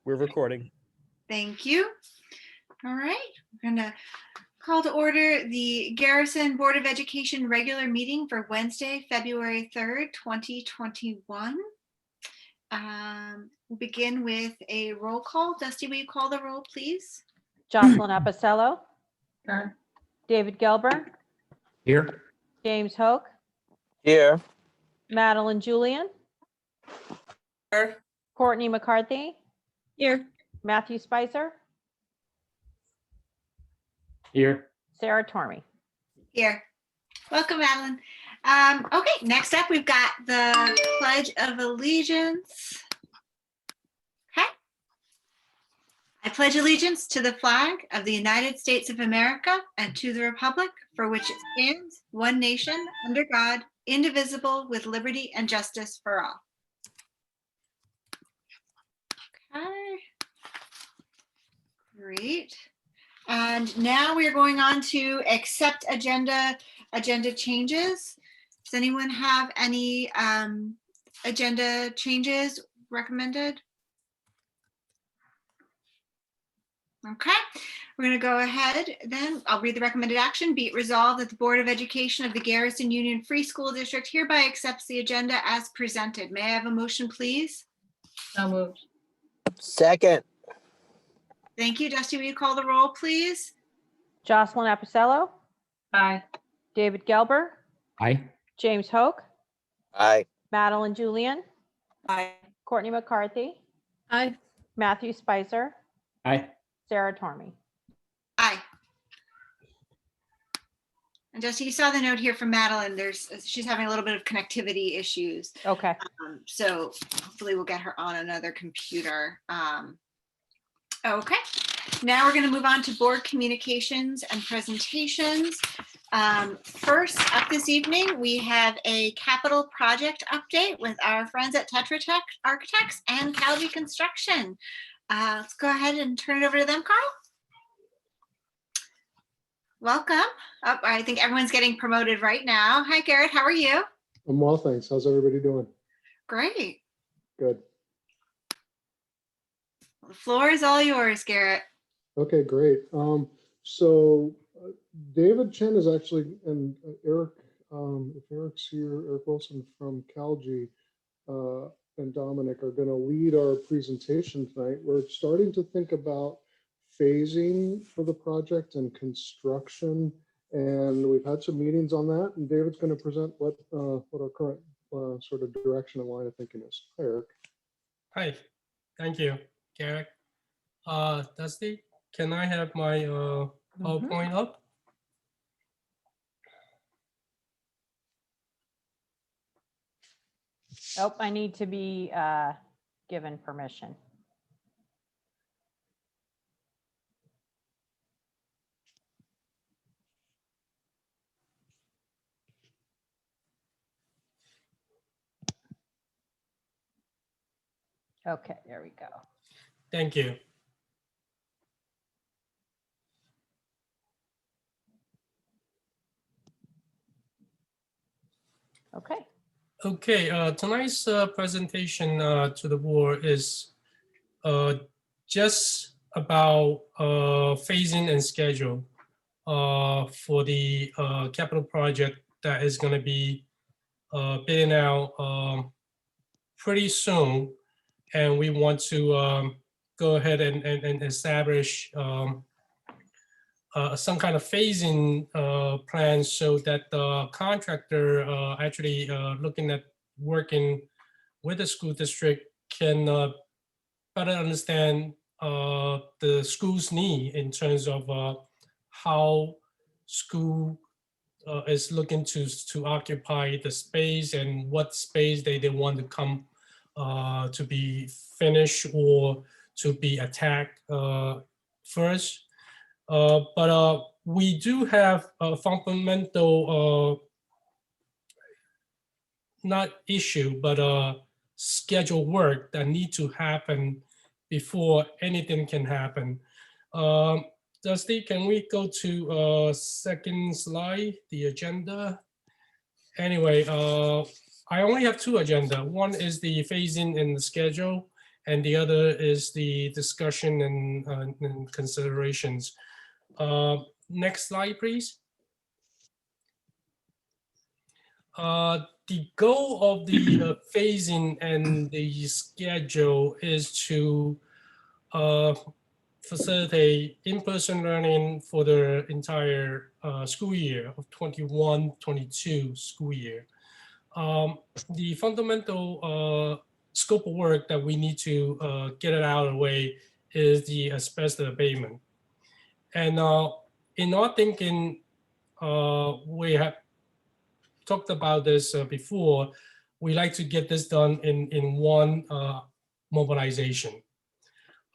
We're recording. Thank you. All right, we're going to call to order the Garrison Board of Education regular meeting for Wednesday, February 3rd, 2021. We'll begin with a roll call. Dusty, will you call the roll, please? Jocelyn Apicello. Here. David Gelber. Here. James Hoke. Here. Madeline Julian. Here. Courtney McCarthy. Here. Matthew Spicer. Here. Sarah Tormey. Here. Welcome, Madeline. Okay, next up, we've got the Pledge of Allegiance. Okay. I pledge allegiance to the flag of the United States of America and to the republic for which it stands, one nation, under God, indivisible, with liberty and justice for all. Okay. Great. And now we're going on to accept agenda changes. Does anyone have any agenda changes recommended? Okay, we're going to go ahead then. I'll read the recommended action. Be it resolved that the Board of Education of the Garrison Union Free School District hereby accepts the agenda as presented. May I have a motion, please? So moved. Second. Thank you. Dusty, will you call the roll, please? Jocelyn Apicello. Aye. David Gelber. Aye. James Hoke. Aye. Madeline Julian. Aye. Courtney McCarthy. Aye. Matthew Spicer. Aye. Sarah Tormey. Aye. And Dusty, you saw the note here from Madeline. She's having a little bit of connectivity issues. Okay. So hopefully we'll get her on another computer. Okay, now we're going to move on to board communications and presentations. First up this evening, we have a capital project update with our friends at Tetra Tech Architects and Calvi Construction. Let's go ahead and turn it over to them, Carl. Welcome. Oh, I think everyone's getting promoted right now. Hi, Garrett. How are you? I'm well, thanks. How's everybody doing? Great. Good. The floor is all yours, Garrett. Okay, great. So David Chen is actually, and Eric, if Eric's here, Eric Wilson from Calgi and Dominic are going to lead our presentation tonight. We're starting to think about phasing for the project and construction, and we've had some meetings on that, and David's going to present what our current sort of direction and line of thinking is. Hi, Eric. Hi, thank you, Garrett. Dusty, can I have my PowerPoint up? Oh, I need to be given permission. Okay, there we go. Thank you. Okay. Okay, tonight's presentation to the board is just about phasing and schedule for the capital project that is going to be bidding out pretty soon. And we want to go ahead and establish some kind of phasing plan so that the contractor actually looking at working with the school district can better understand the school's need in terms of how school is looking to occupy the space and what space they want to come to be finished or to be attacked first. But we do have a fundamental, not issue, but schedule work that need to happen before anything can happen. Dusty, can we go to second slide, the agenda? Anyway, I only have two agenda. One is the phasing in the schedule, and the other is the discussion and considerations. Next slide, please. The goal of the phasing and the schedule is to facilitate in-person learning for the entire school year of 21-22 school year. The fundamental scope of work that we need to get it out of the way is the asbestos abatement. And in our thinking, we have talked about this before. We like to get this done in one mobilization.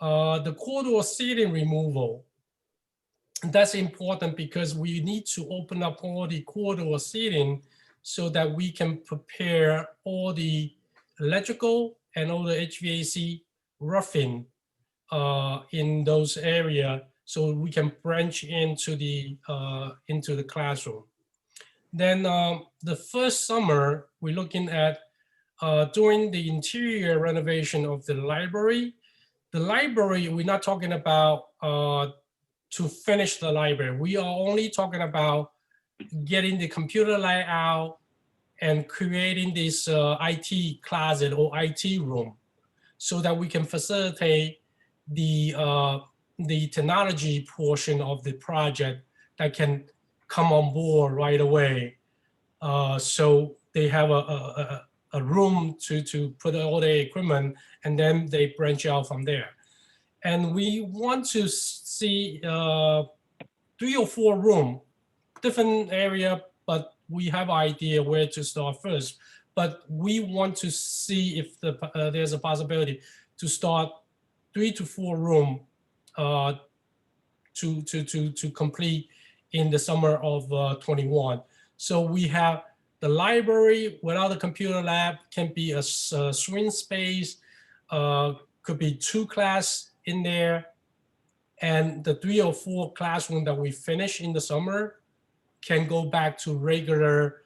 The corridor seating removal, that's important because we need to open up all the corridor seating so that we can prepare all the electrical and all the HVAC roughing in those areas so we can branch into the classroom. Then the first summer, we're looking at doing the interior renovation of the library. The library, we're not talking about to finish the library. We are only talking about getting the computer layout and creating this IT closet or IT room so that we can facilitate the technology portion of the project that can come on board right away. So they have a room to put all the equipment, and then they branch out from there. And we want to see 3 or 4 rooms, different area, but we have an idea where to start first. But we want to see if there's a possibility to start 3 to 4 rooms to complete in the summer of 21. So we have the library without the computer lab, can be a swing space, could be 2 classes in there, and the 3 or 4 classroom that we finish in the summer can go back to regular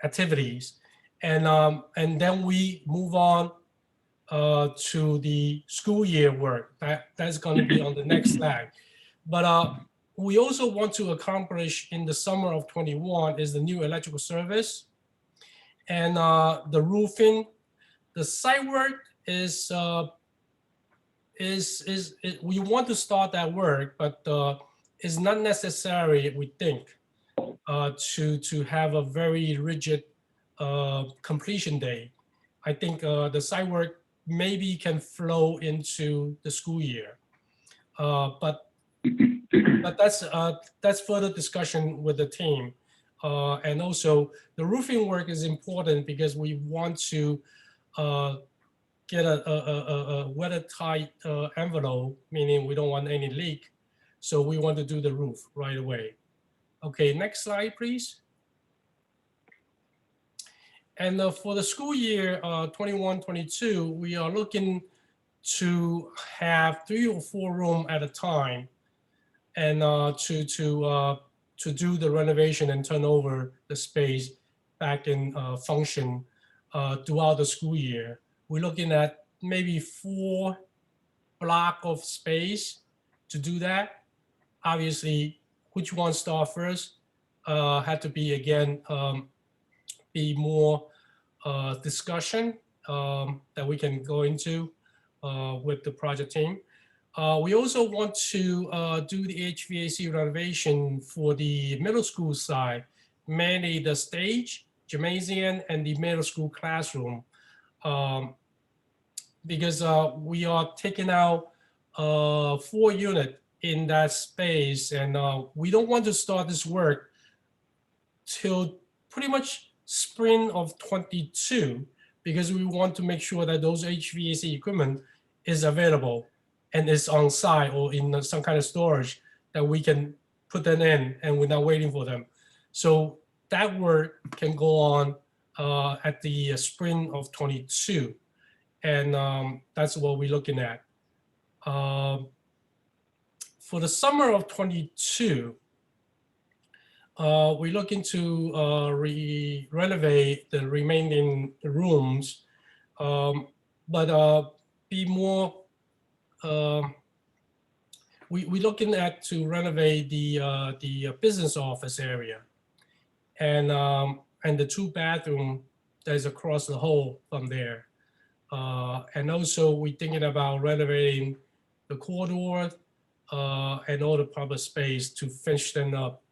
activities, and then we move on to the school year work. That's going to be on the next slide. But we also want to accomplish in the summer of 21 is the new electrical service and the roofing. The site work is we want to start that work, but it's not necessary, we think, to have a very rigid completion date. I think the site work maybe can flow into the school year, but that's further discussion with the team. And also the roofing work is important because we want to get a weather-tight envelope, meaning we don't want any leak. So we want to do the roof right away. Okay, next slide, please. And for the school year 21-22, we are looking to have 3 or 4 rooms at a time, and to do the renovation and turn over the space back in function throughout the school year. We're looking at maybe 4 blocks of space to do that. Obviously, which one start first had to be, again, be more discussion that we can go into with the project team. We also want to do the HVAC renovation for the middle school side, mainly the stage, gymnasium, and the middle school classroom. Because we are taking out 4 units in that space, and we don't want to start this work till pretty much spring of 22, because we want to make sure that those HVAC equipment is available and is on site or in some kind of storage that we can put them in, and we're not waiting for them. So that work can go on at the spring of 22. And that's what we're looking at. For the summer of 22, we're looking to renovate the remaining rooms, but be more. We're looking at to renovate the business office area, and the 2 bathroom that is across the hall from there, and also we're thinking about renovating the corridor and all the public space to finish them up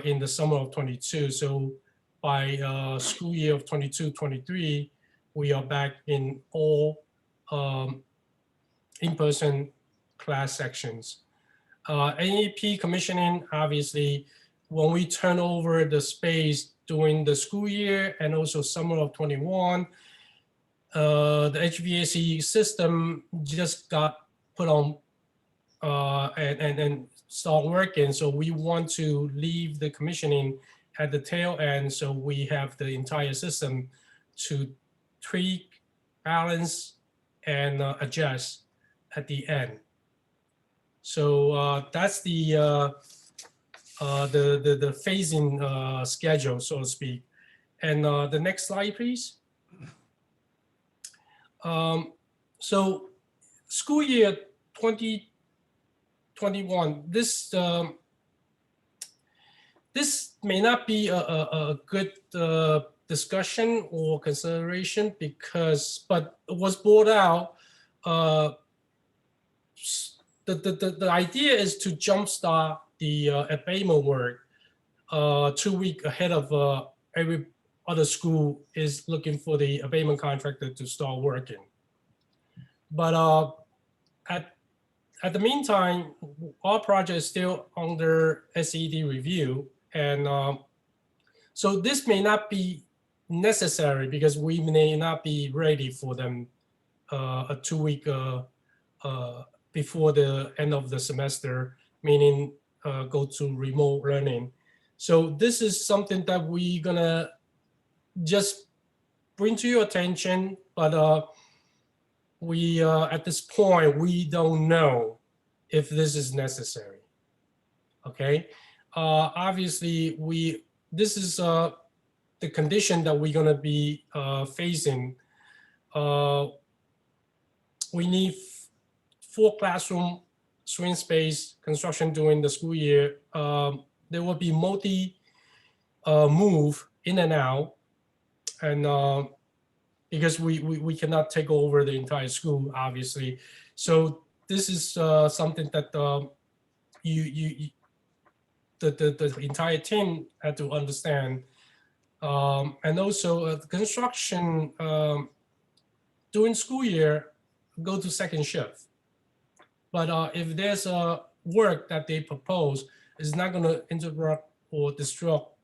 in the summer of 22. So by school year of 22-23, we are back in all in-person class sections. Aep Commissioning, obviously, when we turn over the space during the school year and also summer of 21, the HVAC system just got put on and start working. So we want to leave the commissioning at the tail end, so we have the entire system to tweak, balance, and adjust at the end. So that's the phasing schedule, so to speak. And the next slide, please. So school year 2021, this may not be a good discussion or consideration but it was brought out. The idea is to jumpstart the abatement work 2 weeks ahead of every other school is looking for the abatement contractor to start working. But at the meantime, our project is still under SED review. And so this may not be necessary because we may not be ready for them a 2 week before the end of the semester, meaning go to remote learning. So this is something that we're gonna just bring to your attention, but we at this point, we don't know if this is necessary, okay? Obviously, this is the condition that we're gonna be facing. We need 4 classroom swing space construction during the school year. There will be move in and out, and because we cannot take over the entire school, obviously. So this is something that the entire team had to understand. And also the construction during school year go to second shift. But if there's a work that they propose is not going to interrupt or disrupt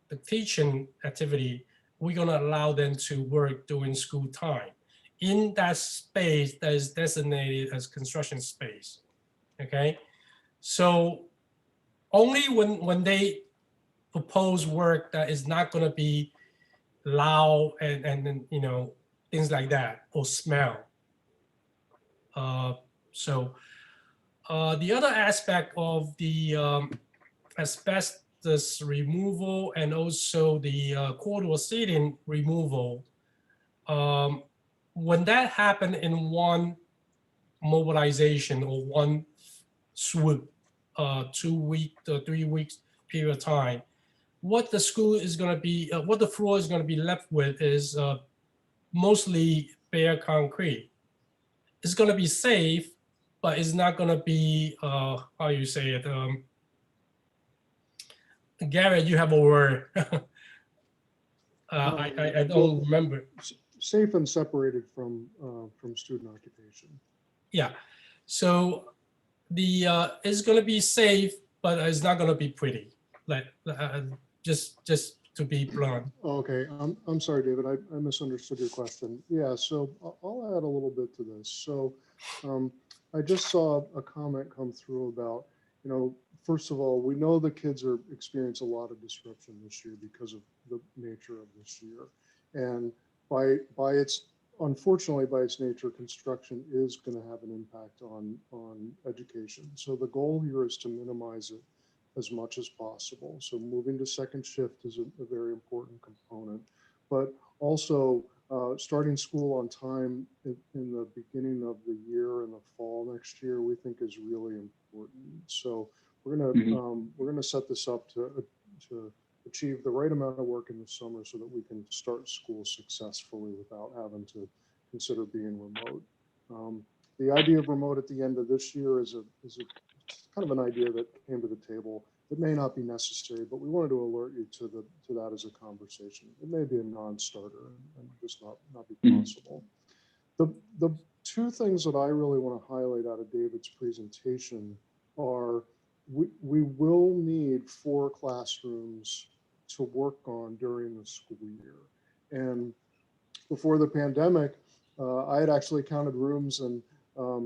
the teaching activity, we're going to allow them to work during school time in that space that is designated as construction space. Okay, so only when they propose work that is not going to be loud and you know, things like that, or smell. So the other aspect of the asbestos removal and also the corridor seating removal, when that happened in one mobilization or one swoop, 2 week to 3 weeks period of time, what the school is going to be, what the floor is going to be left with is mostly bare concrete. It's going to be safe, but it's not going to be, how you say it? Garrett, you have a word. I don't remember. Safe and separated from student occupation. Yeah, so the it's going to be safe, but it's not going to be pretty. Like just to be blunt. Okay, I'm sorry, David. I misunderstood your question. Yeah, so I'll add a little bit to this. So I just saw a comment come through about, you know, first of all, we know the kids are experience a lot of disruption this year because of the nature of this year, and by its unfortunately by its nature, construction is going to have an impact on education. So the goal here is to minimize it as much as possible. So moving to second shift is a very important component, but also starting school on time in the beginning of the year in the fall next year, we think is really important. So we're gonna set this up to achieve the right amount of work in the summer so that we can start school successfully without having to consider being remote. The idea of remote at the end of this year is a kind of an idea that came to the table. It may not be necessary, but we wanted to alert you to that as a conversation. It may be a non-starter and just not be possible. The two things that I really want to highlight out of David's presentation are we will need 4 classrooms to work on during the school year. And before the pandemic, I had actually counted rooms and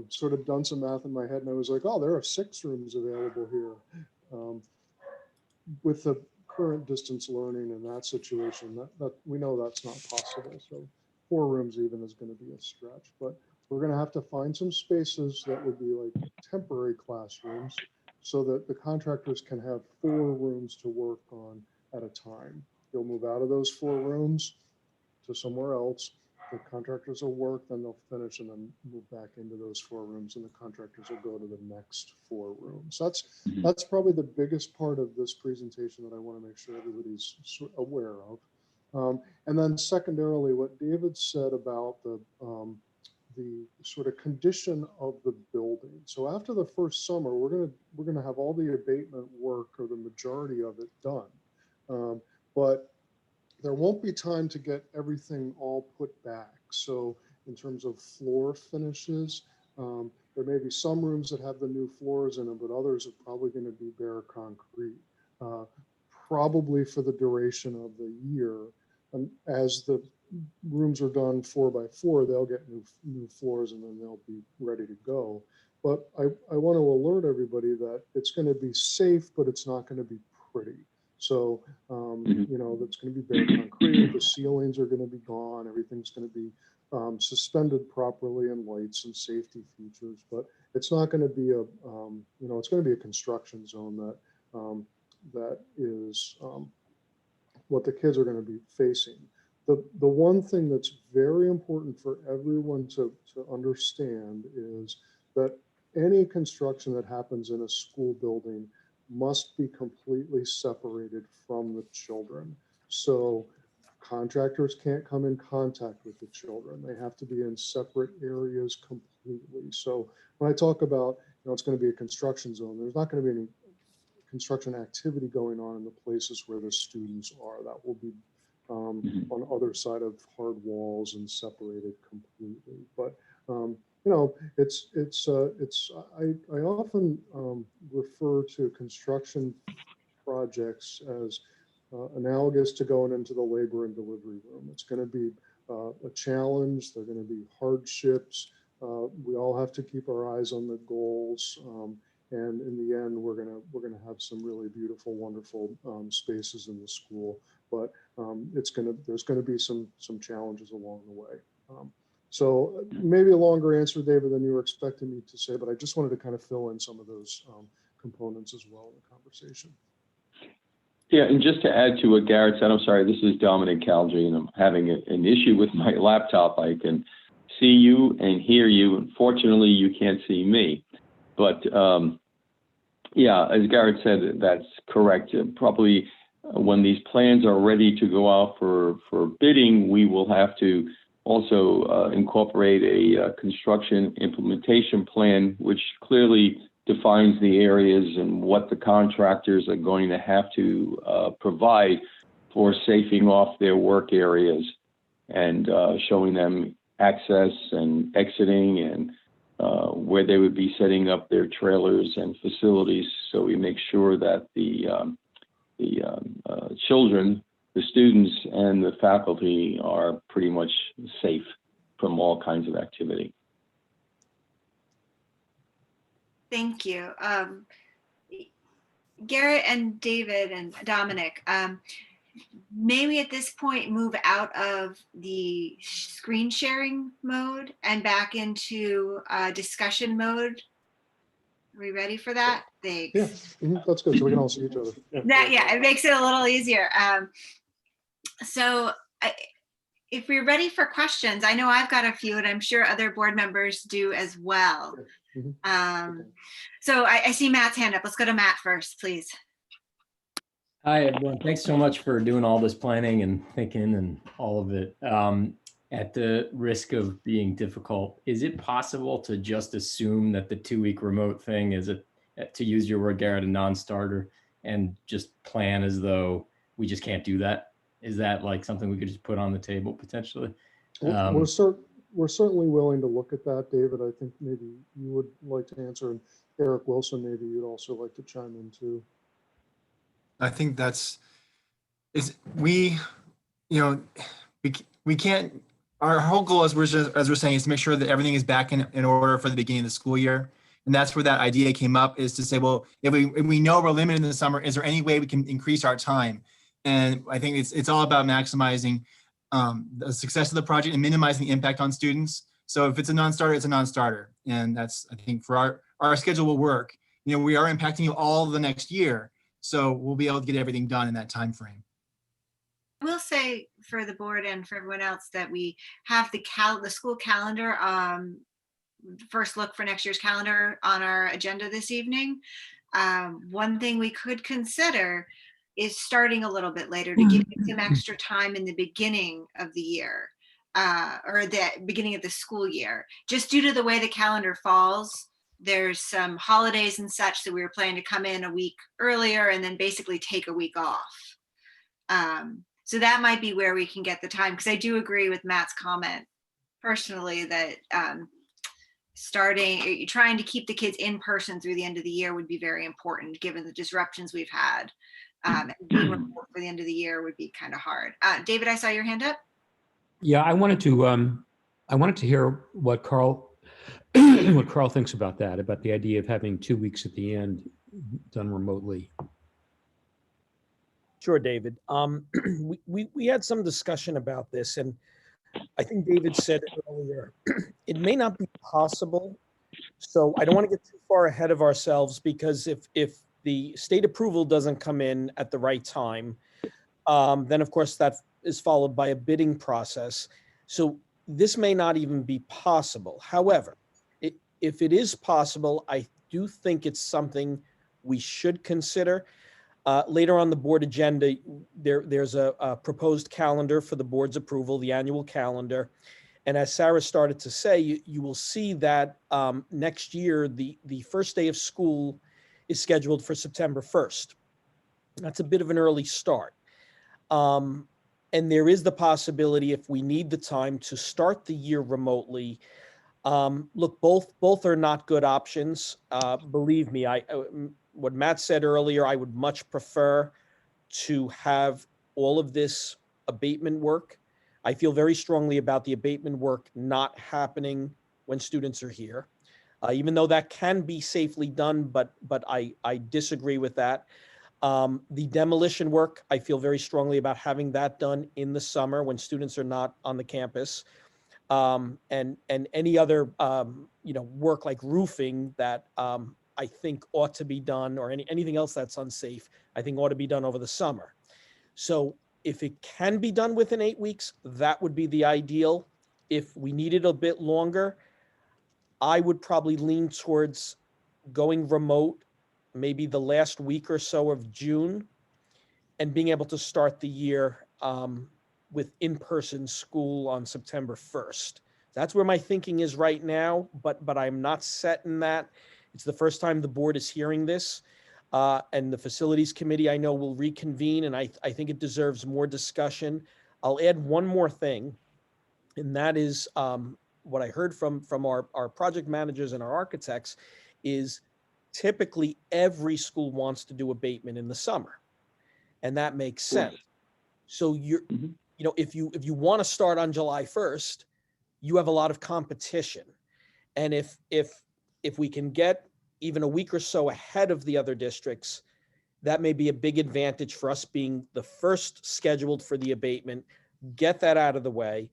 sort of done some math in my head, and I was like, oh, there are 6 rooms available here. With the current distance learning in that situation, that we know that's not possible. So 4 rooms even is going to be a stretch, but we're going to have to find some spaces that would be like temporary classrooms so that the contractors can have 4 rooms to work on at a time. They'll move out of those 4 rooms to somewhere else. The contractors will work, then they'll finish and then move back into those 4 rooms, and the contractors will go to the next 4 rooms. That's probably the biggest part of this presentation that I want to make sure everybody's aware of. And then secondarily, what David said about the sort of condition of the building. So after the first summer, we're gonna have all the abatement work, or the majority of it, done. But there won't be time to get everything all put back. So in terms of floor finishes, there may be some rooms that have the new floors in them, but others are probably going to be bare concrete, probably for the duration of the year. And as the rooms are done 4 by 4, they'll get new floors and then they'll be ready to go. But I want to alert everybody that it's going to be safe, but it's not going to be pretty. So, you know, that's going to be bare concrete, the ceilings are going to be gone, everything's going to be suspended properly, and lights and safety features, but it's not going to be a, you know, it's going to be a construction zone that is what the kids are going to be facing. The one thing that's very important for everyone to understand is that any construction that happens in a school building must be completely separated from the children. So contractors can't come in contact with the children. They have to be in separate areas completely. So when I talk about, you know, it's going to be a construction zone, there's not going to be any construction activity going on in the places where the students are. That will be on the other side of hard walls and separated completely. But you know, I often refer to construction projects as analogous to going into the labor and delivery room. It's going to be a challenge. There are going to be hardships. We all have to keep our eyes on the goals. And in the end, we're gonna have some really beautiful, wonderful spaces in the school. But there's gonna be some challenges along the way. So maybe a longer answer, David, than you were expecting me to say, but I just wanted to kind of fill in some of those components as well in the conversation. Yeah, and just to add to what Garrett said, I'm sorry, this is Dominic Calgi, and I'm having an issue with my laptop. I can see you and hear you. Unfortunately, you can't see me. But yeah, as Garrett said, that's correct. Probably when these plans are ready to go out for bidding, we will have to also incorporate a construction implementation plan, which clearly defines the areas and what the contractors are going to have to provide for safing off their work areas and showing them access and exiting and where they would be setting up their trailers and facilities, so we make sure that the children, the students, and the faculty are pretty much safe from all kinds of activity. Thank you. Garrett and David and Dominic, may we at this point move out of the screen sharing mode and back into discussion mode? Are we ready for that? Thanks. Yeah, that's good. So we can all see each other. Yeah, it makes it a little easier. So if we're ready for questions, I know I've got a few, and I'm sure other board members do as well. So I see Matt's hand up. Let's go to Matt first, please. Hi, everyone. Thanks so much for doing all this planning and thinking and all of it. At the risk of being difficult, is it possible to just assume that the 2-week remote thing is, to use your word, Garrett, a non-starter, and just plan as though we just can't do that? Is that like something we could just put on the table potentially? We're certainly willing to look at that, David. I think maybe you would like to answer, and Eric Wilson, maybe you'd also like to chime in too. I think we can't, our whole goal, as we're saying, is to make sure that everything is back in order for the beginning of the school year. And that's where that idea came up, is to say, well, if we know we're limited in the summer, is there any way we can increase our time? And I think it's all about maximizing the success of the project and minimizing the impact on students. So if it's a non-starter, it's a non-starter. And that's, I think, for our schedule will work. We are impacting you all the next year. So we'll be able to get everything done in that time frame. I will say for the board and for everyone else that we have the school calendar, first look for next year's calendar on our agenda this evening. One thing we could consider is starting a little bit later to give you some extra time in the beginning of the year, or the beginning of the school year, just due to the way the calendar falls. There's some holidays and such that we were planning to come in a week earlier and then basically take a week off. So that might be where we can get the time, because I do agree with Matt's comment personally that trying to keep the kids in person through the end of the year would be very important, given the disruptions we've had. And being remote for the end of the year would be kind of hard. David, I saw your hand up. Yeah, I wanted to hear what Carl thinks about that, about the idea of having 2 weeks at the end done remotely. Sure, David. We had some discussion about this, and I think David said it earlier. It may not be possible, so I don't want to get too far ahead of ourselves, because if the state approval doesn't come in at the right time, then of course that is followed by a bidding process. So this may not even be possible. However, if it is possible, I do think it's something we should consider. Later on the board agenda, there's a proposed calendar for the board's approval, the annual calendar. And as Sarah started to say, you will see that next year, the first day of school is scheduled for September 1st. That's a bit of an early start. And there is the possibility, if we need the time to start the year remotely, look, both are not good options. Believe me, what Matt said earlier, I would much prefer to have all of this abatement work. I feel very strongly about the abatement work not happening when students are here, even though that can be safely done, but I disagree with that. The demolition work, I feel very strongly about having that done in the summer when students are not on the campus. And any other work like roofing that I think ought to be done, or anything else that's unsafe, I think ought to be done over the summer. So if it can be done within 8 weeks, that would be the ideal. If we needed a bit longer, I would probably lean towards going remote, maybe the last week or so of June, and being able to start the year with in-person school on September 1st. That's where my thinking is right now, but I'm not set in that. It's the first time the board is hearing this, and the facilities committee I know will reconvene, and I think it deserves more discussion. I'll add one more thing, and that is what I heard from our project managers and our architects is typically every school wants to do abatement in the summer, and that makes sense. So if you want to start on July 1st, you have a lot of competition, and if we can get even a week or so ahead of the other districts, that may be a big advantage for us being the first scheduled for the abatement. Get that out of the way.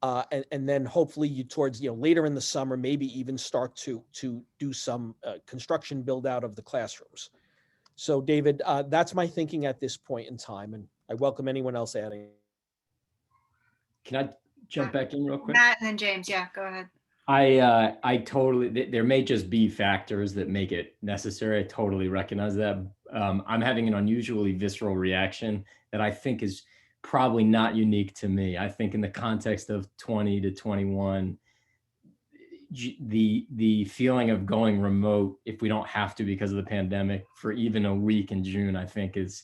And then hopefully you towards, later in the summer, maybe even start to do some construction build out of the classrooms. So David, that's my thinking at this point in time, and I welcome anyone else adding. Can I jump back in real quick? Matt and then James. Yeah, go ahead. I totally, there may just be factors that make it necessary. I totally recognize that. I'm having an unusually visceral reaction that I think is probably not unique to me. I think in the context of 20 to 21, the feeling of going remote, if we don't have to because of the pandemic, for even a week in June, I think is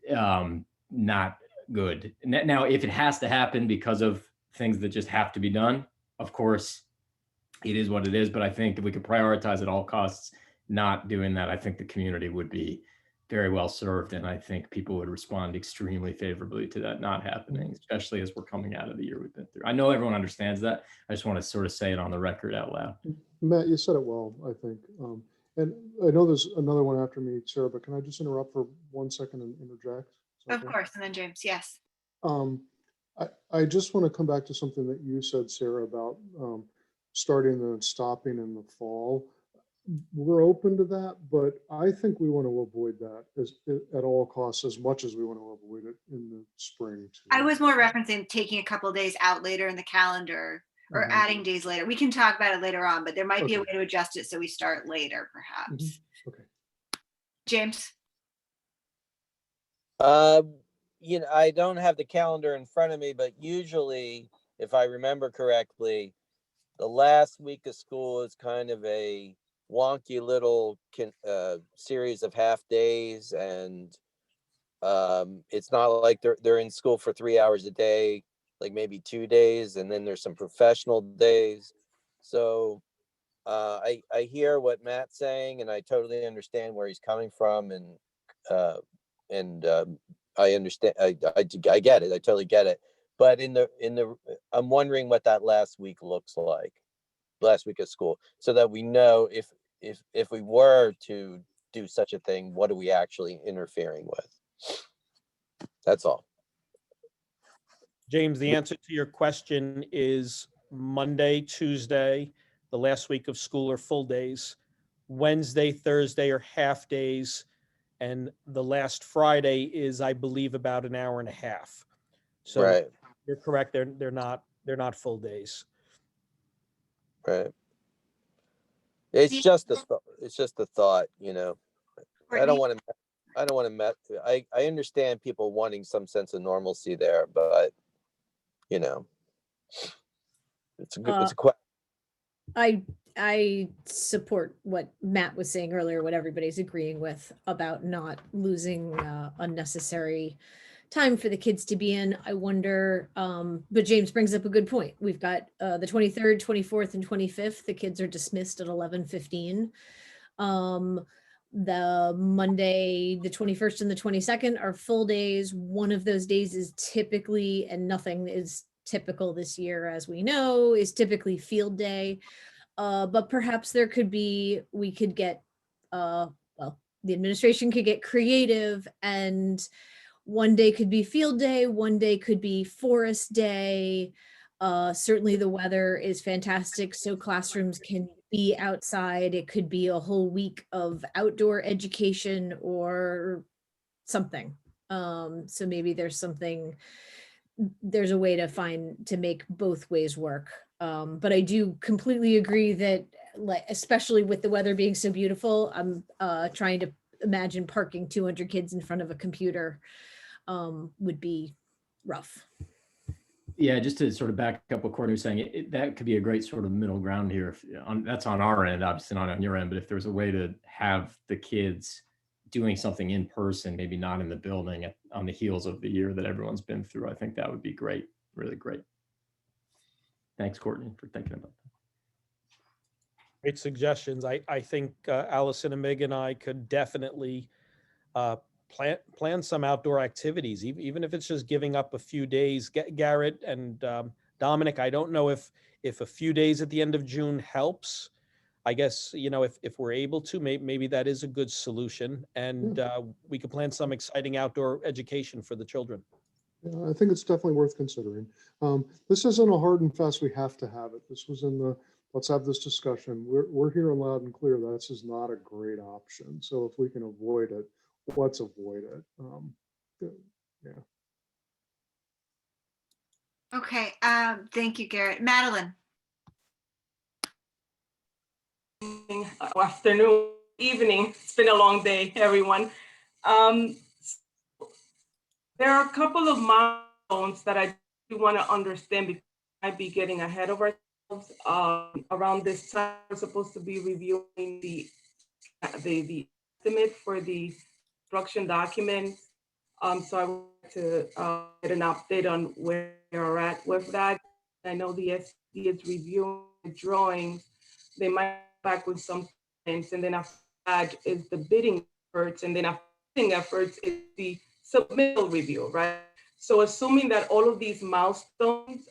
not good. Now, if it has to happen because of things that just have to be done, of course, it is what it is. But I think if we could prioritize at all costs not doing that, I think the community would be very well served. And I think people would respond extremely favorably to that not happening, especially as we're coming out of the year we've been through. I know everyone understands that. I just want to sort of say it on the record out loud. Matt, you said it well, I think. And I know there's another one after me, Sarah, but can I just interrupt for 1 second and interject? Is that Of okay? course. And then James. Yes. I just want to come back to something that you said, Sarah, about starting and stopping in the fall. We're open to that, but I think we want to avoid that at all costs as much as we want to avoid it in the spring too. I was more referencing taking a couple of days out later in the calendar or adding days later. We can talk about it later on, but there might be a way to adjust it so we start later, perhaps. Okay. James? I don't have the calendar in front of me, but usually, if I remember correctly, the last week of school is kind of a wonky little series of half days, and it's not like they're in school for 3 hours a day, like maybe 2 days, and then there's some professional days. So I hear what Matt's saying, and I totally understand where he's coming from, and I understand. I get it. I totally get it. But I'm wondering what that last week looks like, last week of school, so that we know if we were to do such a thing, what are we actually interfering with? That's all. James, the answer to your question is Monday, Tuesday, the last week of school are full days. Wednesday, Thursday are half days. And the last Friday is, I believe, about an hour and a half. So right. You're correct. They're not full days. Right. It's just a thought. It's just a thought, I don't want to I understand people wanting some sense of normalcy there, but it's a question. I support what Matt was saying earlier, what everybody's agreeing with about not losing unnecessary time for the kids to be in. I wonder, but James brings up a good point. We've got the 23rd, 24th, and 25th. The kids are dismissed at 11:15. The Monday, the 21st and the 22nd are full days. One of those days is typically, and nothing is typical this year, as we know, is typically field day. But perhaps we could get, the administration could get creative, and one day could be field day, one day could be forest day. Certainly the weather is fantastic, so classrooms can be outside. It could be a whole week of outdoor education or something. So maybe there's a way to make both ways work. But I do completely agree that, especially with the weather being so beautiful, I'm trying to imagine parking 200 kids in front of a computer would be rough. Yeah, just to sort of back up what Courtney was saying, that could be a great sort of middle ground here. That's on our end, obviously not on your end, but if there's a way to have the kids doing something in person, maybe not in the building on the heels of the year that everyone's been through, I think that would be great, really great. Thanks, Courtney, for thinking about that. Great suggestions. I think Allison and Meg and I could definitely plan some outdoor activities, even if it's just giving up a few days. Garrett and Dominic, I don't know if a few days at the end of June helps. I guess, if we're able to, maybe that is a good solution, and we could plan some exciting outdoor education for the children. Yeah, I think it's definitely worth considering. This isn't a hard and fast, we have to have it. This was in the, let's have this discussion. We're hearing loud and clear that this is not a great option. So if we can avoid it, let's avoid it. Yeah. Okay, thank you, Garrett. Madeline? Afternoon, evening. It's been a long day, everyone. There are a couple of milestones that I do want to understand because I might be getting ahead of ourselves. Around this time, we're supposed to be reviewing the estimate for the construction documents. So I want to get an update on where we're at with that. I know the SD is reviewing the drawings. They might come back with some things, and then after that is the bidding efforts, and then after bidding efforts is the submittal review, right? So assuming that all of these milestones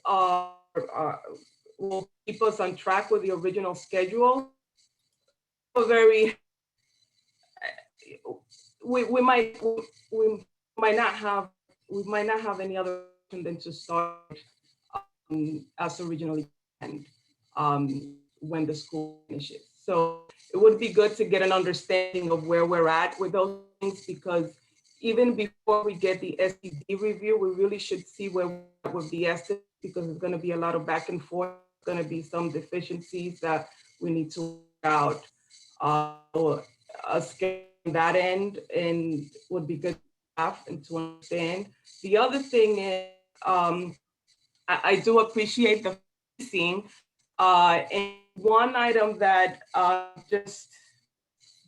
will keep us on track with the original schedule, we might not have any other option than to start as originally planned when the school finishes. So it would be good to get an understanding of where we're at with those things, because even before we get the SED review, we really should see where we're at with the estimate, because it's going to be a lot of back and forth. There's going to be some deficiencies that we need to work out. That end, and would be good to have and to understand. The other thing is, I do appreciate the facing, and one item that just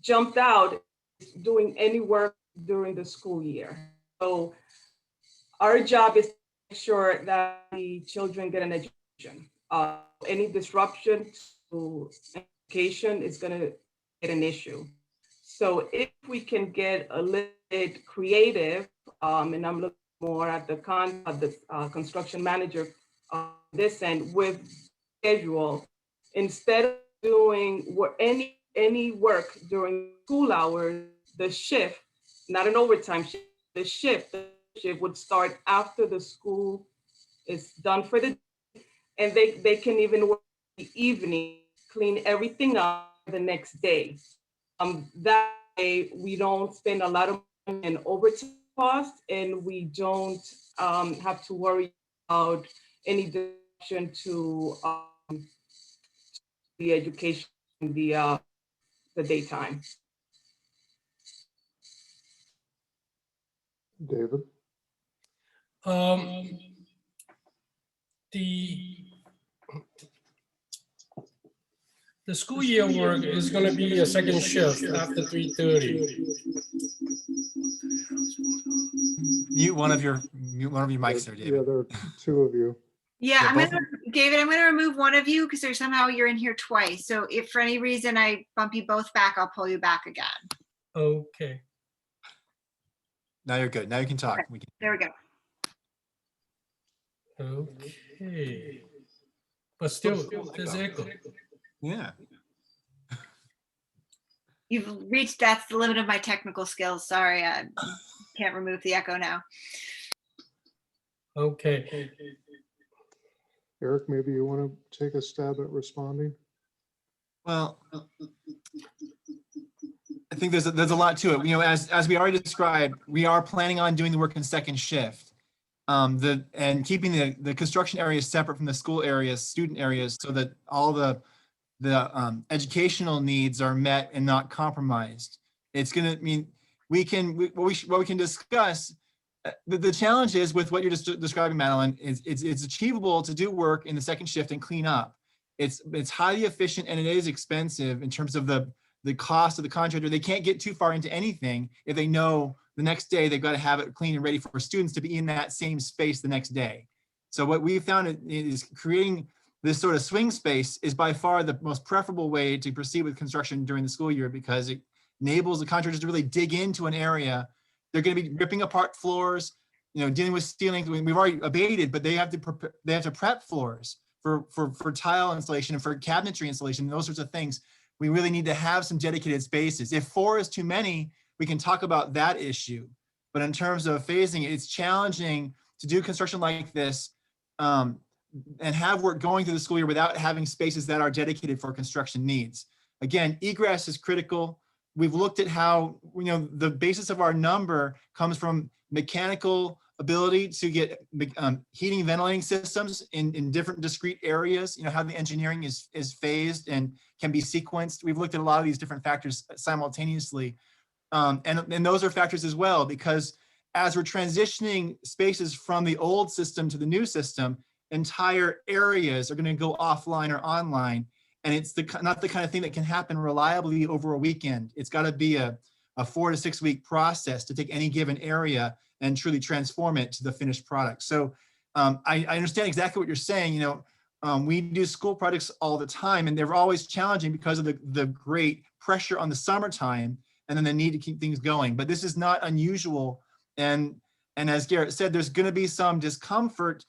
jumped out is doing any work during the school year. So our job is to make sure that the children get an education. Any disruption to education is going to get an issue. So if we can get a little bit creative, and I'm looking more at the construction manager this end with schedule, instead of doing any work during school hours, the shift, not an overtime shift, the shift would start after the school is done for the day, and they can even work the evening, clean everything up the next day. That way we don't spend a lot of money in overtime costs, and we don't have to worry about any disruption to the education in the daytime. David? The school year work is going to be a second shift after 3:30. Mute one of your mics there, David. Yeah, there are two of you. Yeah, Yeah, David, I'm gonna remove one of you because there's somehow you're in here twice. So if for any reason I bump you both back, I'll pull you back again. Okay. Now you're good. Now you can talk. Okay. There we go. Okay. But still, there's echo. Yeah. You've reached, that's the limit of my technical skills. Sorry, I can't remove the echo now. Okay. Eric, maybe you want to take a stab at responding? Well, I think there's a lot to it. You know, as we already described, we are planning on doing the work in second shift. And keeping the construction areas separate from the school areas, student areas, so that all the educational needs are met and not compromised. It's going to mean what we can discuss. The challenge is with what you're just describing, Madeline, is it's achievable to do work in the second shift and clean up. It's highly efficient, and it is expensive in terms of the cost of the contractor. They can't get too far into anything if they know the next day they've got to have it clean and ready for students to be in that same space the next day. So what we've found is creating this sort of swing space is by far the most preferable way to proceed with construction during the school year, because it enables the contractors to really dig into an area. They're going to be ripping apart floors, dealing with ceilings. We've already abated, but they have to prep floors for tile installation and for cabinetry installation and those sorts of things. We really need to have some dedicated spaces. If 4 is too many, we can talk about that issue. But in terms of phasing, it's challenging to do construction like this and have work going through the school year without having spaces that are dedicated for construction needs. Again, egress is critical. We've looked at how, the basis of our number comes from mechanical ability to get heating and ventilating systems in different discrete areas, how the engineering is phased and can be sequenced. We've looked at a lot of these different factors simultaneously. And those are factors as well, because as we're transitioning spaces from the old system to the new system, entire areas are going to go offline or online. And it's not the kind of thing that can happen reliably over a weekend. It's got to be a 4 to 6 week process to take any given area and truly transform it to the finished product. So I understand exactly what you're saying. We do school projects all the time, and they're always challenging because of the great pressure on the summertime and then the need to keep things going. But this is not unusual. And as Garrett said, there's going to be some discomfort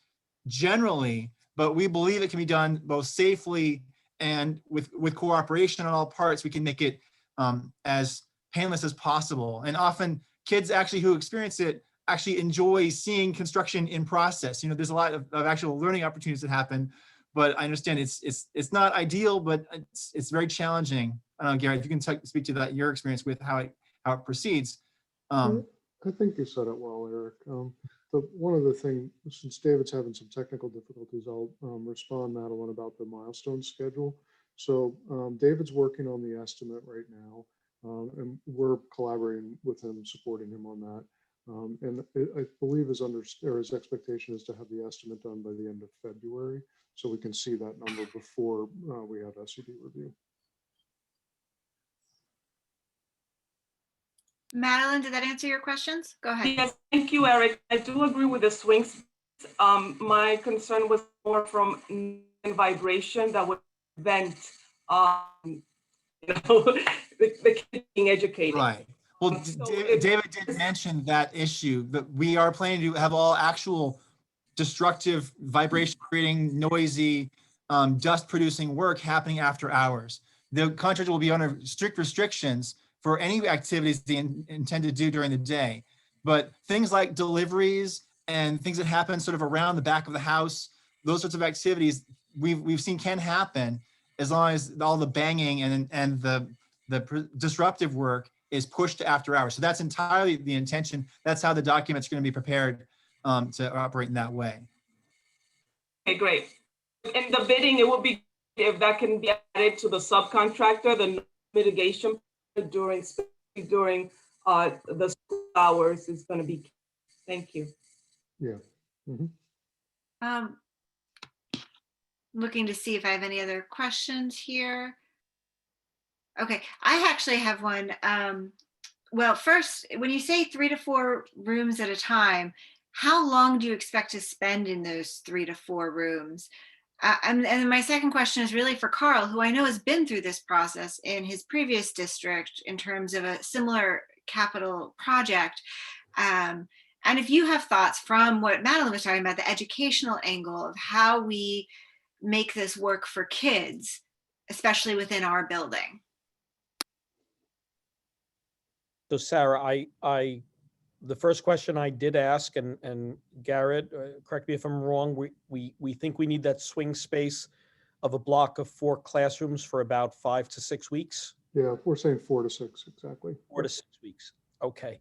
generally, but we believe it can be done both safely and with cooperation on all parts. We can make it as painless as possible. And often kids actually who experience it actually enjoy seeing construction in process. There's a lot of actual learning opportunities that happen, but I understand it's not ideal, but it's very challenging. I don't know, Gary, if you can speak to that, your experience with how it proceeds. I think you said it well, Eric. One other thing, since David's having some technical difficulties, I'll respond, Madeline, about the milestone schedule. So David's working on the estimate right now, and we're collaborating with him, supporting him on that. And I believe his expectation is to have the estimate done by the end of February, so we can see that number before we have SED review. Madeline, did that answer your questions? Go ahead. Yes, thank you, Eric. I do agree with the swings. My concern was more from vibration that would prevent the kid being educated. Right. Well, David did mention that issue, that we are planning to have all actual destructive vibration creating noisy dust producing work happening after hours. The contractor will be under strict restrictions for any activities they intend to do during the day. But things like deliveries and things that happen sort of around the back of the house, those sorts of activities we've seen can happen as long as all the banging and the disruptive work is pushed to after hours. So that's entirely the intention. That's how the document's going to be prepared to operate in that way. Okay, great. In the bidding, it would be if that can be added to the subcontractor, the mitigation during the school hours is going to be. Thank you. Yeah. Mm-hmm. Looking to see if I have any other questions here. Okay, I actually have one. Well, first, when you say 3 to 4 rooms at a time, how long do you expect to spend in those 3 to 4 rooms? And then my second question is really for Carl, who I know has been through this process in his previous district in terms of a similar capital project. And if you have thoughts from what Madeline was talking about, the educational angle of how we make this work for kids, especially within our building. So Sarah, the first question I did ask, and Garrett, correct me if I'm wrong, we think we need that swing space of a block of 4 classrooms for about 5 to 6 weeks. Yeah, we're saying 4 to 6, exactly. 4 to 6 weeks. Okay.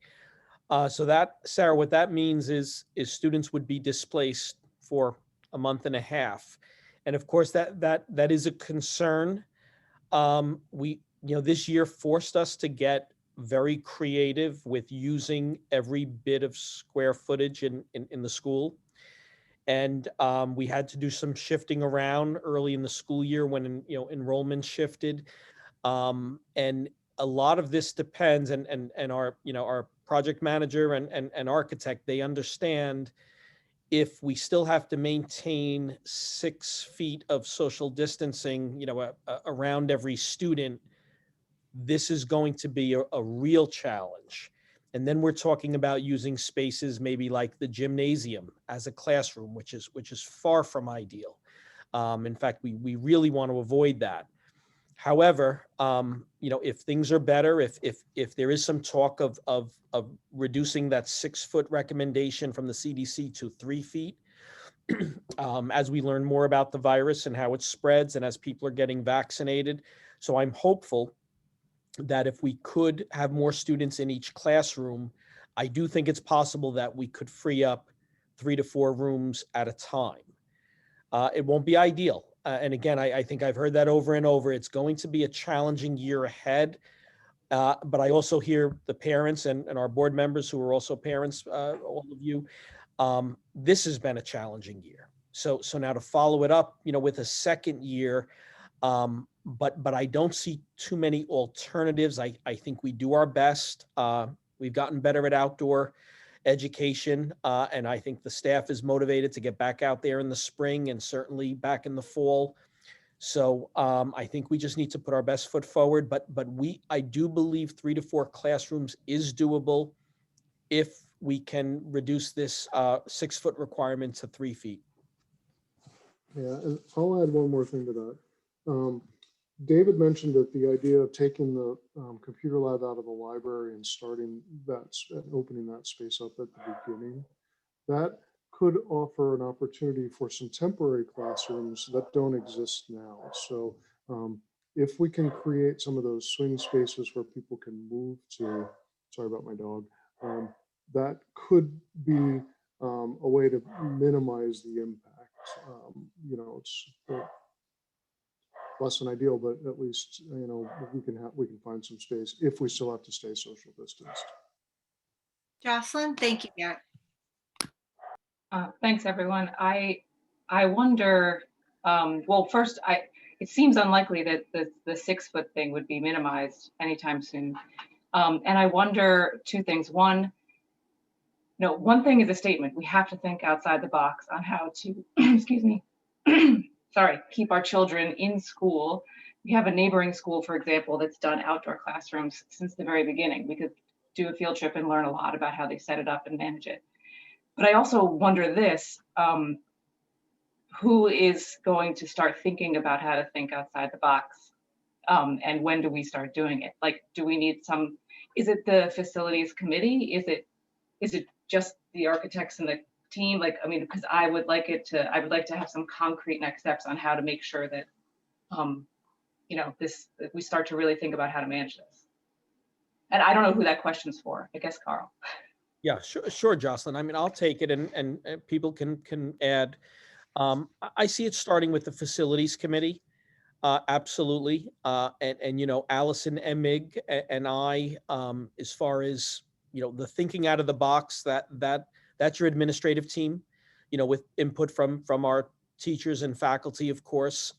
So that, Sarah, what that means is students would be displaced for a month and a half. And of course, that is a concern. This year forced us to get very creative with using every bit of square footage in the school. And we had to do some shifting around early in the school year when enrollment shifted. And a lot of this depends, and our project manager and architect, they understand if we still have to maintain 6 feet of social distancing, around every student, this is going to be a real challenge. And then we're talking about using spaces maybe like the gymnasium as a classroom, which is far from ideal. In fact, we really want to avoid that. However, if things are better, if there is some talk of reducing that 6-foot recommendation from the CDC to 3 feet, as we learn more about the virus and how it spreads and as people are getting vaccinated. So I'm hopeful that if we could have more students in each classroom, I do think it's possible that we could free up 3 to 4 rooms at a time. It won't be ideal. And again, I think I've heard that over and over. It's going to be a challenging year ahead. But I also hear the parents and our board members who are also parents, all of you, this has been a challenging year. So now to follow it up, with a second year, but I don't see too many alternatives. I think we do our best. We've gotten better at outdoor education, and I think the staff is motivated to get back out there in the spring and certainly back in the fall. So I think we just need to put our best foot forward. But I do believe 3 to 4 classrooms is doable if we can reduce this 6-foot requirement to 3 feet. Yeah, and I'll add one more thing to that. David mentioned that the idea of taking the computer lab out of the library and starting that, opening that space up at the beginning, that could offer an opportunity for some temporary classrooms that don't exist now. So if we can create some of those swing spaces where people can move to, sorry about my dog, that could be a way to minimize the impact. It's less than ideal, but at least we can find some space if we still have to stay social distanced. Jocelyn, thank you, Garrett. Thanks, everyone. I wonder. Well, first, it seems unlikely that the 6-foot thing would be minimized anytime soon, and I wonder 2 things. One thing is a statement. We have to think outside the box on how to, excuse me, sorry, keep our children in school. We have a neighboring school, for example, that's done outdoor classrooms since the very beginning. We could do a field trip and learn a lot about how they set it up and manage it. But I also wonder this, who is going to start thinking about how to think outside the box? And when do we start doing it? Like, do we need is it the facilities committee? Is it just the architects and the team? Because I would like to have some concrete next steps on how to make sure that, that we start to really think about how to manage this. And I don't know who that question's for. I guess Carl. Yeah, sure, Jocelyn. I'll take it, and people can add. I see it starting with the facilities committee, absolutely. And Allison Emig and I, as far as the thinking out of the box, that's your administrative team, with input from our teachers and faculty, of course.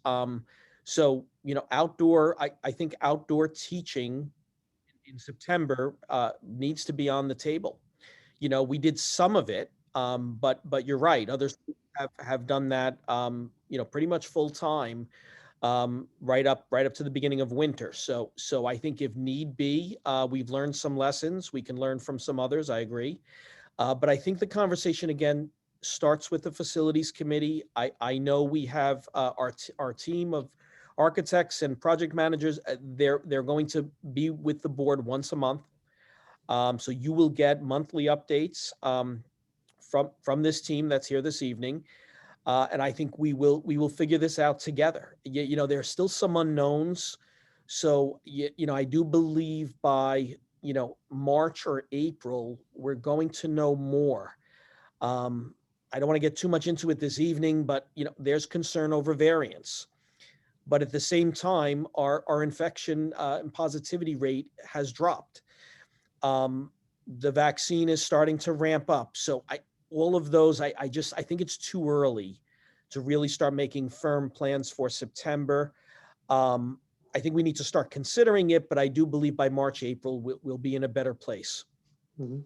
So outdoor, I think outdoor teaching in September needs to be on the table. We did some of it, but you're right. Others have done that, pretty much full time, right up to the beginning of winter. So I think if need be, we've learned some lessons. We can learn from some others. I agree, but I think the conversation again starts with the facilities committee. I know we have our team of architects and project managers. They're going to be with the board once a month. So you will get monthly updates from this team that's here this evening, and I think we will figure this out together. There are still some unknowns, so I do believe by March or April we're going to know more. I don't want to get too much into it this evening, but there's concern over variants. But at the same time, our infection and positivity rate has dropped. The vaccine is starting to ramp up. So all of those, I think it's too early to really start making firm plans for September. I think we need to start considering it, but I do believe by March, April, we'll be in a better place. Mm-hmm.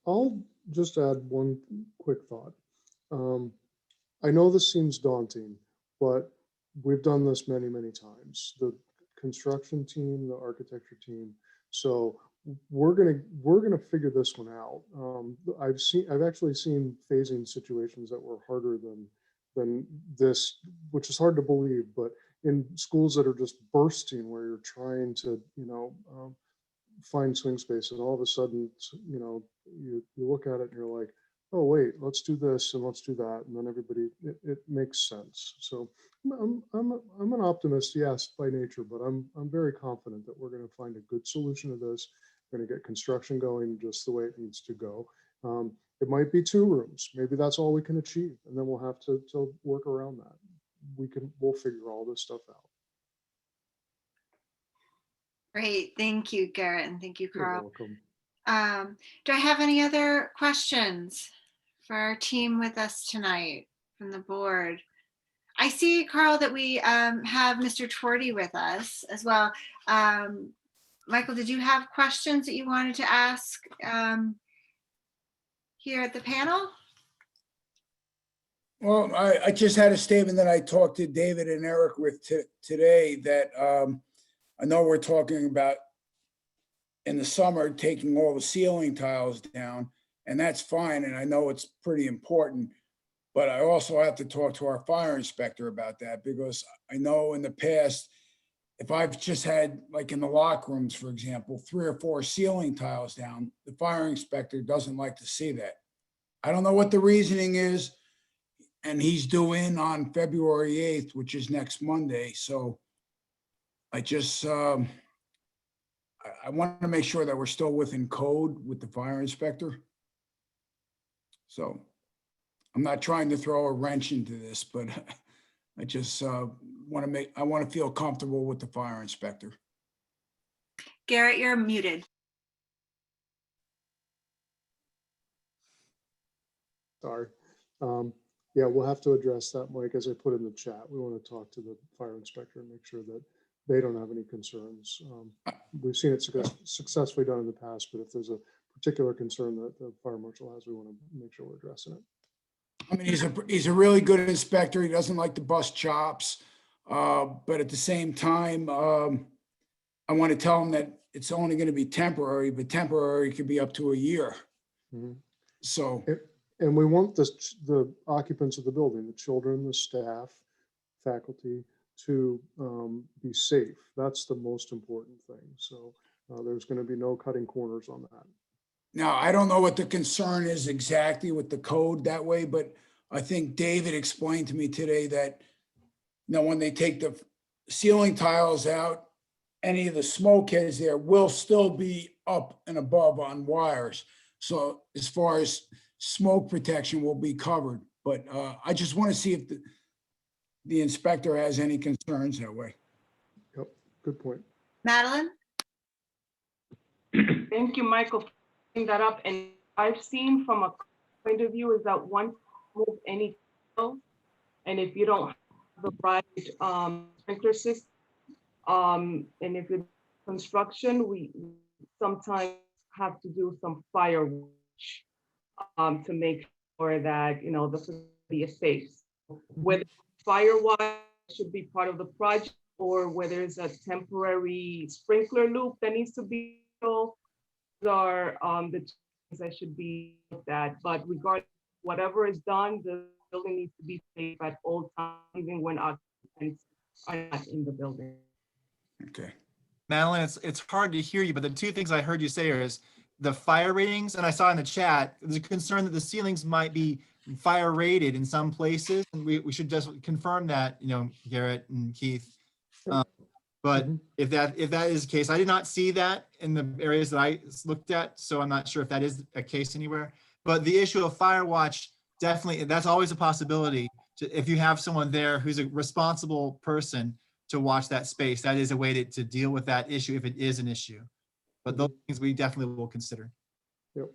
I'll just add one quick thought. I know this seems daunting, but we've done this many, many times. The construction team, the architecture team. So we're gonna figure this one out. I've actually seen phasing situations that were harder than this, which is hard to believe, but in schools that are just bursting, where you're trying to, find swing space, and all of a sudden, you look at it and you're like, oh, wait, let's do this and let's do that. And then everybody, it makes sense. So I'm an optimist, yes, by nature, but I'm very confident that we're going to find a good solution to this. We're going to get construction going just the way it needs to go. It might be 2 rooms. Maybe that's all we can achieve. And then we'll have to work around that. We'll figure all this stuff out. Great. Thank you, Garrett. And thank you, You're Carl. welcome. Do I have any other questions for our team with us tonight from the board? I see, Carl, that we have Mr. Twardy with us as well. Michael, did you have questions that you wanted to ask here at the panel? Well, I just had a statement that I talked to David and Eric with today that I know we're talking about in the summer taking all the ceiling tiles down, and that's fine. And I know it's pretty important, but I also have to talk to our fire inspector about that, because I know in the past, if I've just had, like in the locker rooms, for example, 3 or 4 ceiling tiles down, the fire inspector doesn't like to see that. I don't know what the reasoning is, and he's due in on February 8th, which is next Monday. So I just, I want to make sure that we're still within code with the fire inspector. So I'm not trying to throw a wrench into this, but I just want to feel comfortable with the fire inspector. Garrett, you're muted. Sorry. Yeah, we'll have to address that, Mike, as I put in the chat. We want to talk to the fire inspector and make sure that they don't have any concerns. We've seen it successfully done in the past, but if there's a particular concern that the fire marshal has, we want to make sure we're addressing it. I mean, he's a really good inspector. He doesn't like to bust chops, but at the same time, I want to tell him that it's only going to be temporary, but temporary could be up to a year. Mm-hmm. So. And we want the occupants of the building, the children, the staff, faculty, to be safe. That's the most important thing. So there's going to be no cutting corners on that. Now, I don't know what the concern is exactly with the code that way, but I think David explained to me today that, when they take the ceiling tiles out, any of the smoke heads there will still be up and above on wires. So as far as smoke protection will be covered, but I just want to see if the inspector has any concerns that way. Yep, good point. Madeline? Thank you, Michael, for bringing that up. And I've seen from a point of view is that once you move any tiles, and if you don't have the right sprinkler system, and if it's construction, we sometimes have to do some fire watch to make sure that the facility is safe. Whether fire watch should be part of the project, or whether it's a temporary sprinkler loop that needs to be built, are the things that should be looked at. But regardless, whatever is done, the building needs to be safe at all times, even when occupants are not in the building. Okay. Madeline, it's hard to hear you, but the 2 things I heard you say is the fire ratings, and I saw in the chat, there's a concern that the ceilings might be fire rated in some places, and we should just confirm that, Garrett and Keith. But if that is the case, I did not see that in the areas that I looked at, so I'm not sure if that is a case anywhere. But the issue of fire watch, definitely, that's always a possibility. If you have someone there who's a responsible person to watch that space, that is a way to deal with that issue if it is an issue. But those things we definitely will consider. Yep.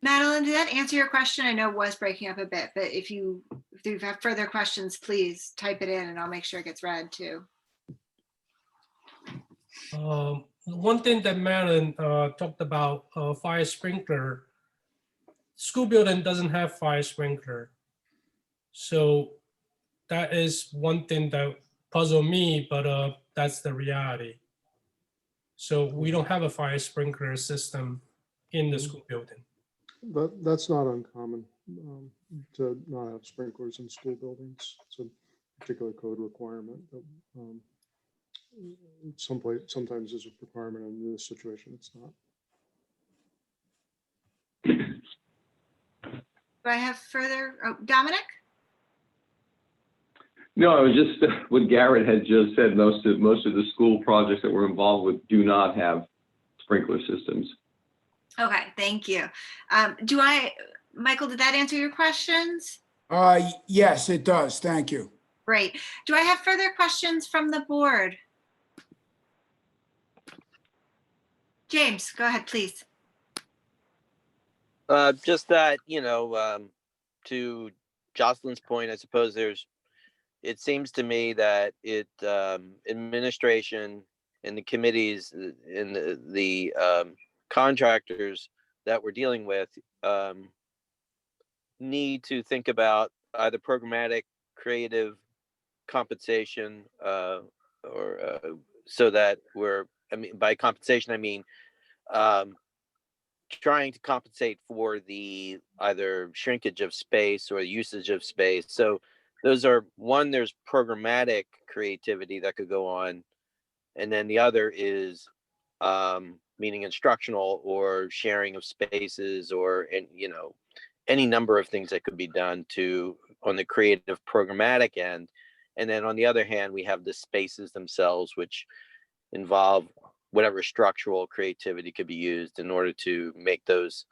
Madeline, did that answer your question? I know it was breaking up a bit, but if you have further questions, please type it in and I'll make sure it gets read too. One thing that Madeline talked about, fire sprinkler. School building doesn't have fire sprinkler. So that is one thing that puzzled me, but that's the reality. So we don't have a fire sprinkler system in the school building. That's not uncommon to not have sprinklers in school buildings. It's a particular code requirement. That, sometimes is a requirement, and in this situation, it's not. Do I have further, oh, Dominic? No, I was just, what Garrett had just said, most of the school projects that we're involved with do not have sprinkler systems. Okay, thank you. Michael, did that answer your questions? Yes, it does. Thank you. Great. Do I have further questions from the board? James, go ahead, please. Just that, to Jocelyn's point, I suppose it seems to me that administration and the committees and the contractors that we're dealing with need to think about either programmatic, creative compensation, or so that by compensation, I mean trying to compensate for the either shrinkage of space or usage of space. So those are one, there's programmatic creativity that could go on. And then the other is meaning instructional or sharing of spaces or, any number of things that could be done on the creative programmatic end. And then on the other hand, we have the spaces themselves, which involve whatever structural creativity could be used in order to make those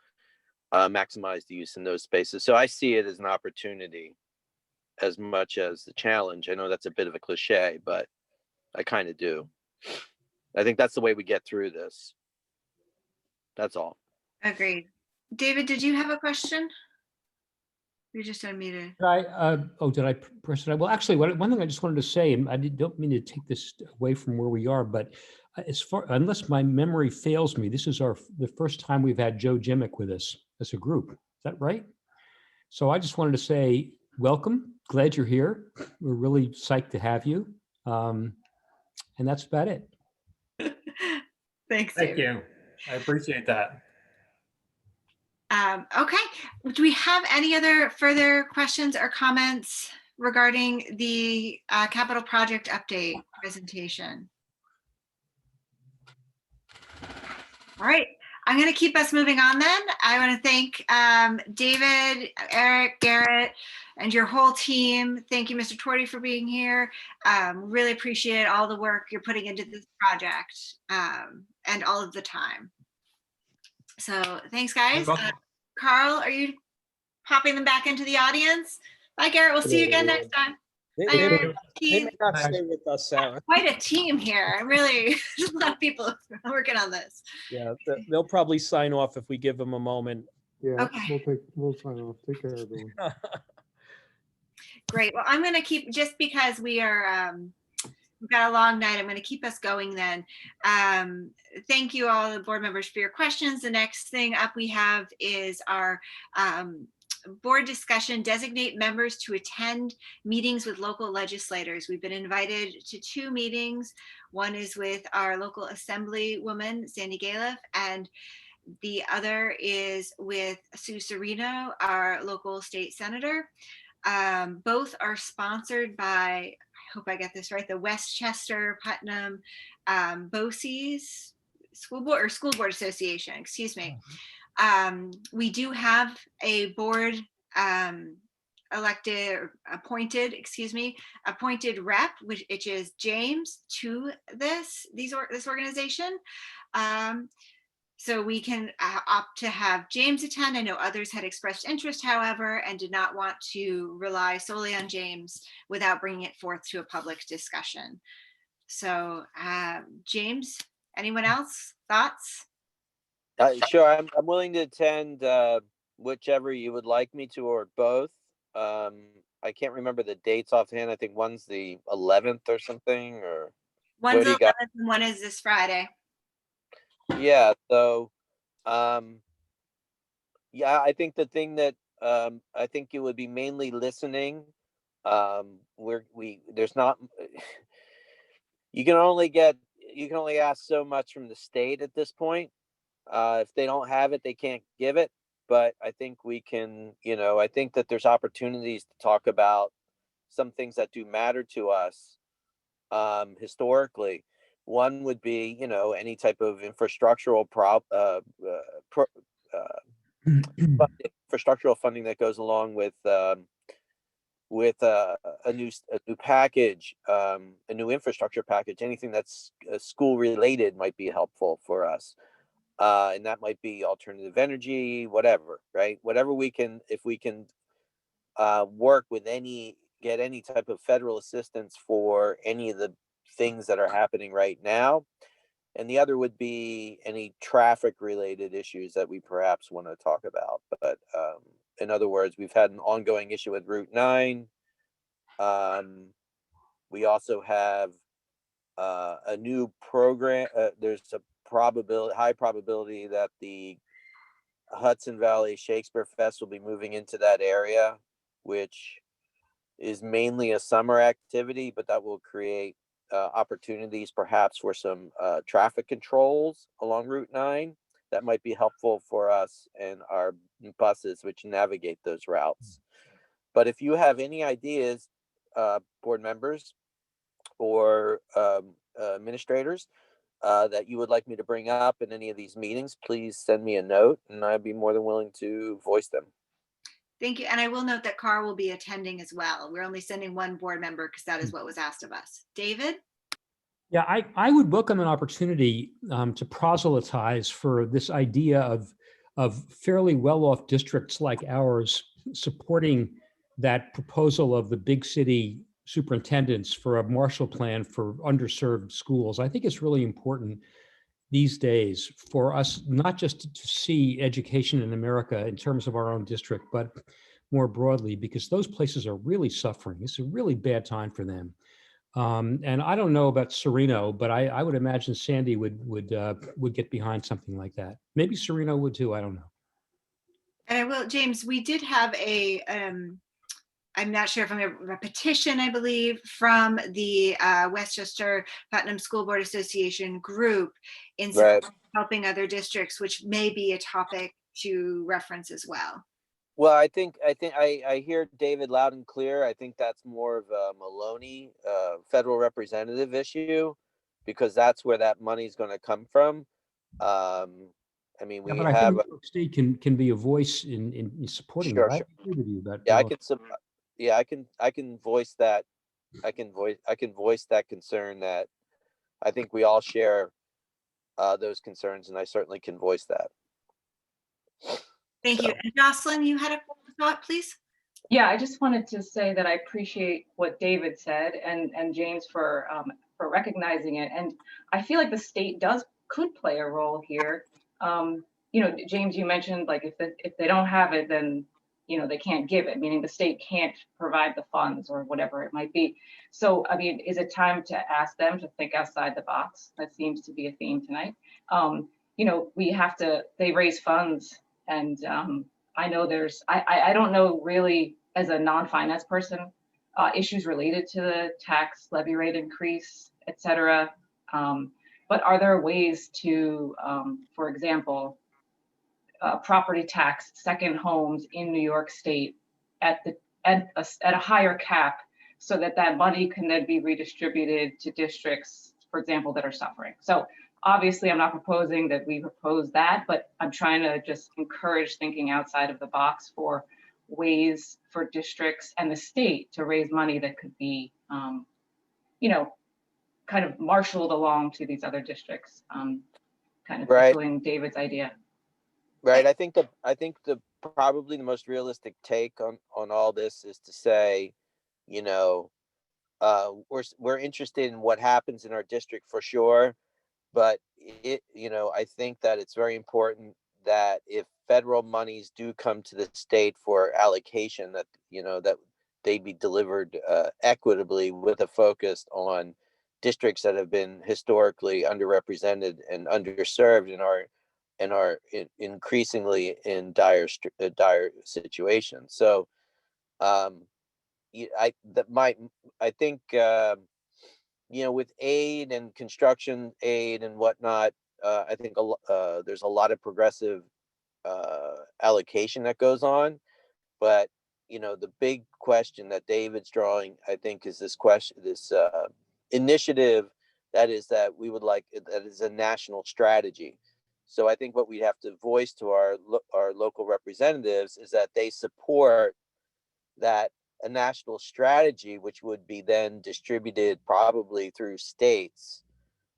maximize the use in those spaces. So I see it as an opportunity as much as the challenge. I know that's a bit of a cliche, but I kind of do. I think that's the way we get through this. That's all. Agreed. David, did you have a question? You just unmuted. Did I press it? Well, actually, one thing I just wanted to say, and I don't mean to take this away from where we are, but unless my memory fails me, this is the first time we've had Joe Jimick with us as a group. Is that right? So I just wanted to say welcome. Glad you're here. We're really psyched to have you. And that's about it. Thanks, Thank David. you. I appreciate that. Okay. Do we have any other further questions or comments regarding the capital project update presentation? All right. I'm going to keep us moving on then. I want to thank David, Eric, Garrett, and your whole team. Thank you, Mr. Torty, for being here. Really appreciate all the work you're putting into this project and all of the time. So thanks, guys. Carl, are you popping them back into the audience? Bye, Garrett. We'll see you again next time. Bye, Eric. They may not stay with us, Sarah. Quite a team here. I'm really just a lot of people working on this. Yeah, they'll probably sign off if we give them a moment. Yeah, Okay. we'll sign off. Take care, everyone. Great. Well, I'm going to keep, just because we are, we've got a long night, I'm going to keep us going then. Thank you all the board members for your questions. The next thing up we have is our board discussion, designate members to attend meetings with local legislators. We've been invited to 2 meetings. One is with our local assemblywoman, Sandy Galiff, and the other is with Sue Serino, our local state senator. Both are sponsored by, I hope I get this right, the Westchester Putnam BOCES School Board Association, excuse me. We do have a board appointed rep, which is James, to this organization. So we can opt to have James attend. I know others had expressed interest, however, and did not want to rely solely on James without bringing it forth to a public discussion. So James, anyone else? Thoughts? Sure, I'm willing to attend whichever you would like me to, or both. I can't remember the dates offhand. I think one's the 11th or something, or one's the 11th and one is this Friday. Yeah, so yeah, I think the thing that I think it would be mainly listening. There's not you can only ask so much from the state at this point. If they don't have it, they can't give it. But I think we can, I think that there's opportunities to talk about some things that do matter to us historically. One would be, you know, any type of infrastructural infrastructural funding that goes along with a new package, a new infrastructure package. Anything that's school related might be helpful for us, and that might be alternative energy, whatever, right? Whatever we can, if we can work with get any type of federal assistance for any of the things that are happening right now. And the other would be any traffic related issues that we perhaps want to talk about. But in other words, we've had an ongoing issue with Route 9. We also have a new program. There's a high probability that the Hudson Valley Shakespeare Fest will be moving into that area, which is mainly a summer activity, but that will create opportunities perhaps for some traffic controls along Route 9 that might be helpful for us and our buses which navigate those routes. But if you have any ideas, board members or administrators, that you would like me to bring up in any of these meetings, please send me a note and I'd be more than willing to voice them. Thank you. And I will note that Carr will be attending as well. We're only sending one board member because that is what was asked of us. David? Yeah, I would welcome an opportunity to proselytize for this idea of fairly well-off districts like ours supporting that proposal of the big city superintendents for a Marshall Plan for underserved schools. I think it's really important these days for us not just to see education in America in terms of our own district, but more broadly, because those places are really suffering. It's a really bad time for them. And I don't know about Sereno, but I would imagine Sandy would get behind something like that. Maybe Sereno would too. I don't know. And I will, James, we did have I'm not sure if I'm a petition, I believe, from the Westchester Putnam School Board Association group in helping other districts, which may be a topic to reference as well. Well, I think I hear David loud and clear. I think that's more of a Maloney federal representative issue, because that's where that money is going to come from. I mean, we but I think New York State can be a voice in supporting that. I agree with you about I can voice that. I can voice that concern that I think we all share those concerns, and I certainly can voice that. Thank you. And Jocelyn, you had a thought, please? Yeah, I just wanted to say that I appreciate what David said and James for recognizing it. And I feel like the state could play a role here. You know, James, you mentioned like if they don't have it, then you know they can't give it, meaning the state can't provide the funds or whatever it might be. So I mean, is it time to ask them to think outside the box? That seems to be a theme tonight. You know, they raise funds. And I know I don't know really as a non-finance person, issues related to the tax levy rate increase, et cetera. But are there ways to, for example, property tax second homes in New York State at a higher cap so that money can then be redistributed to districts, for example, that are suffering? So obviously, I'm not proposing that we propose that, but I'm trying to just encourage thinking outside of the box for ways for districts and the state to raise money that could be, you know, kind of marshaled along to these other districts. Kind of echoing David's idea. Right. I think the probably the most realistic take on all this is to say, you know, we're interested in what happens in our district for sure. But you know, I think that it's very important that if federal monies do come to the state for allocation, that you know that they be delivered equitably with a focus on districts that have been historically underrepresented and underserved and are increasingly in dire situations. So, I think. You know, with aid and construction aid and whatnot, I think there's a lot of progressive allocation that goes on, but the big question that David's drawing, I think, is this question, this initiative that is a national strategy. So I think what we have to voice to our local representatives is that they support that a national strategy, which would be then distributed probably through states,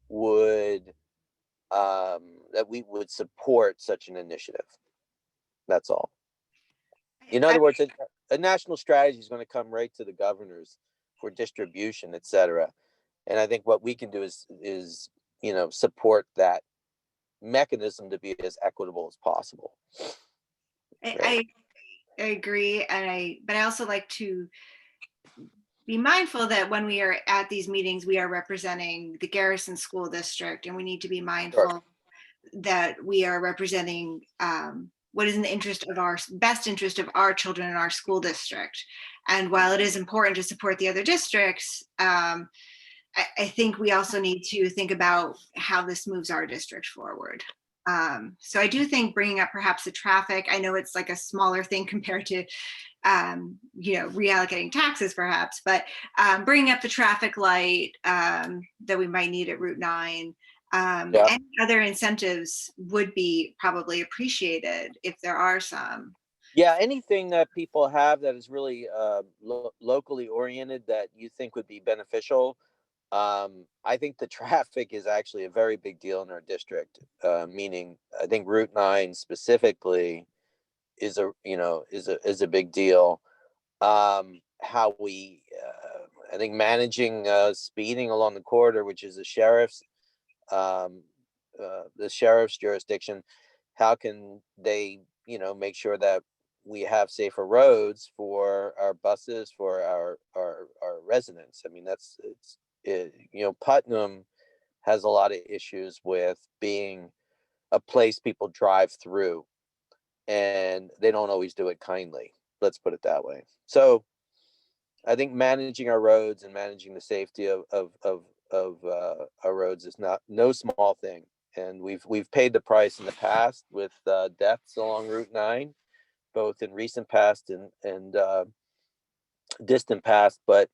would that we would support such an initiative. That's all. In other words, a national strategy is going to come right to the governors for distribution, et cetera. And I think what we can do is support that mechanism to be as equitable as possible. I agree, but I also like to be mindful that when we are at these meetings, we are representing the Garrison School District, and we need to be mindful that we are representing what is in the best interest of our children in our school district. And while it is important to support the other districts, I think we also need to think about how this moves our district forward. So I do think bringing up perhaps the traffic, I know it's like a smaller thing compared to, reallocating taxes perhaps, but bringing up the traffic light that we might need at Route 9, any other incentives would be probably appreciated if there are some. Yeah, anything that people have that is really locally oriented that you think would be beneficial. I think the traffic is actually a very big deal in our district, meaning I think Route 9 specifically is a big deal. How we, I think managing speeding along the corridor, which is the sheriff's jurisdiction, how can they, make sure that we have safer roads for our buses, for our residents? I mean, Putnam has a lot of issues with being a place people drive through, and they don't always do it kindly. Let's put it that way. So I think managing our roads and managing the safety of our roads is no small thing. And we've paid the price in the past with deaths along Route 9, both in recent past and distant past. But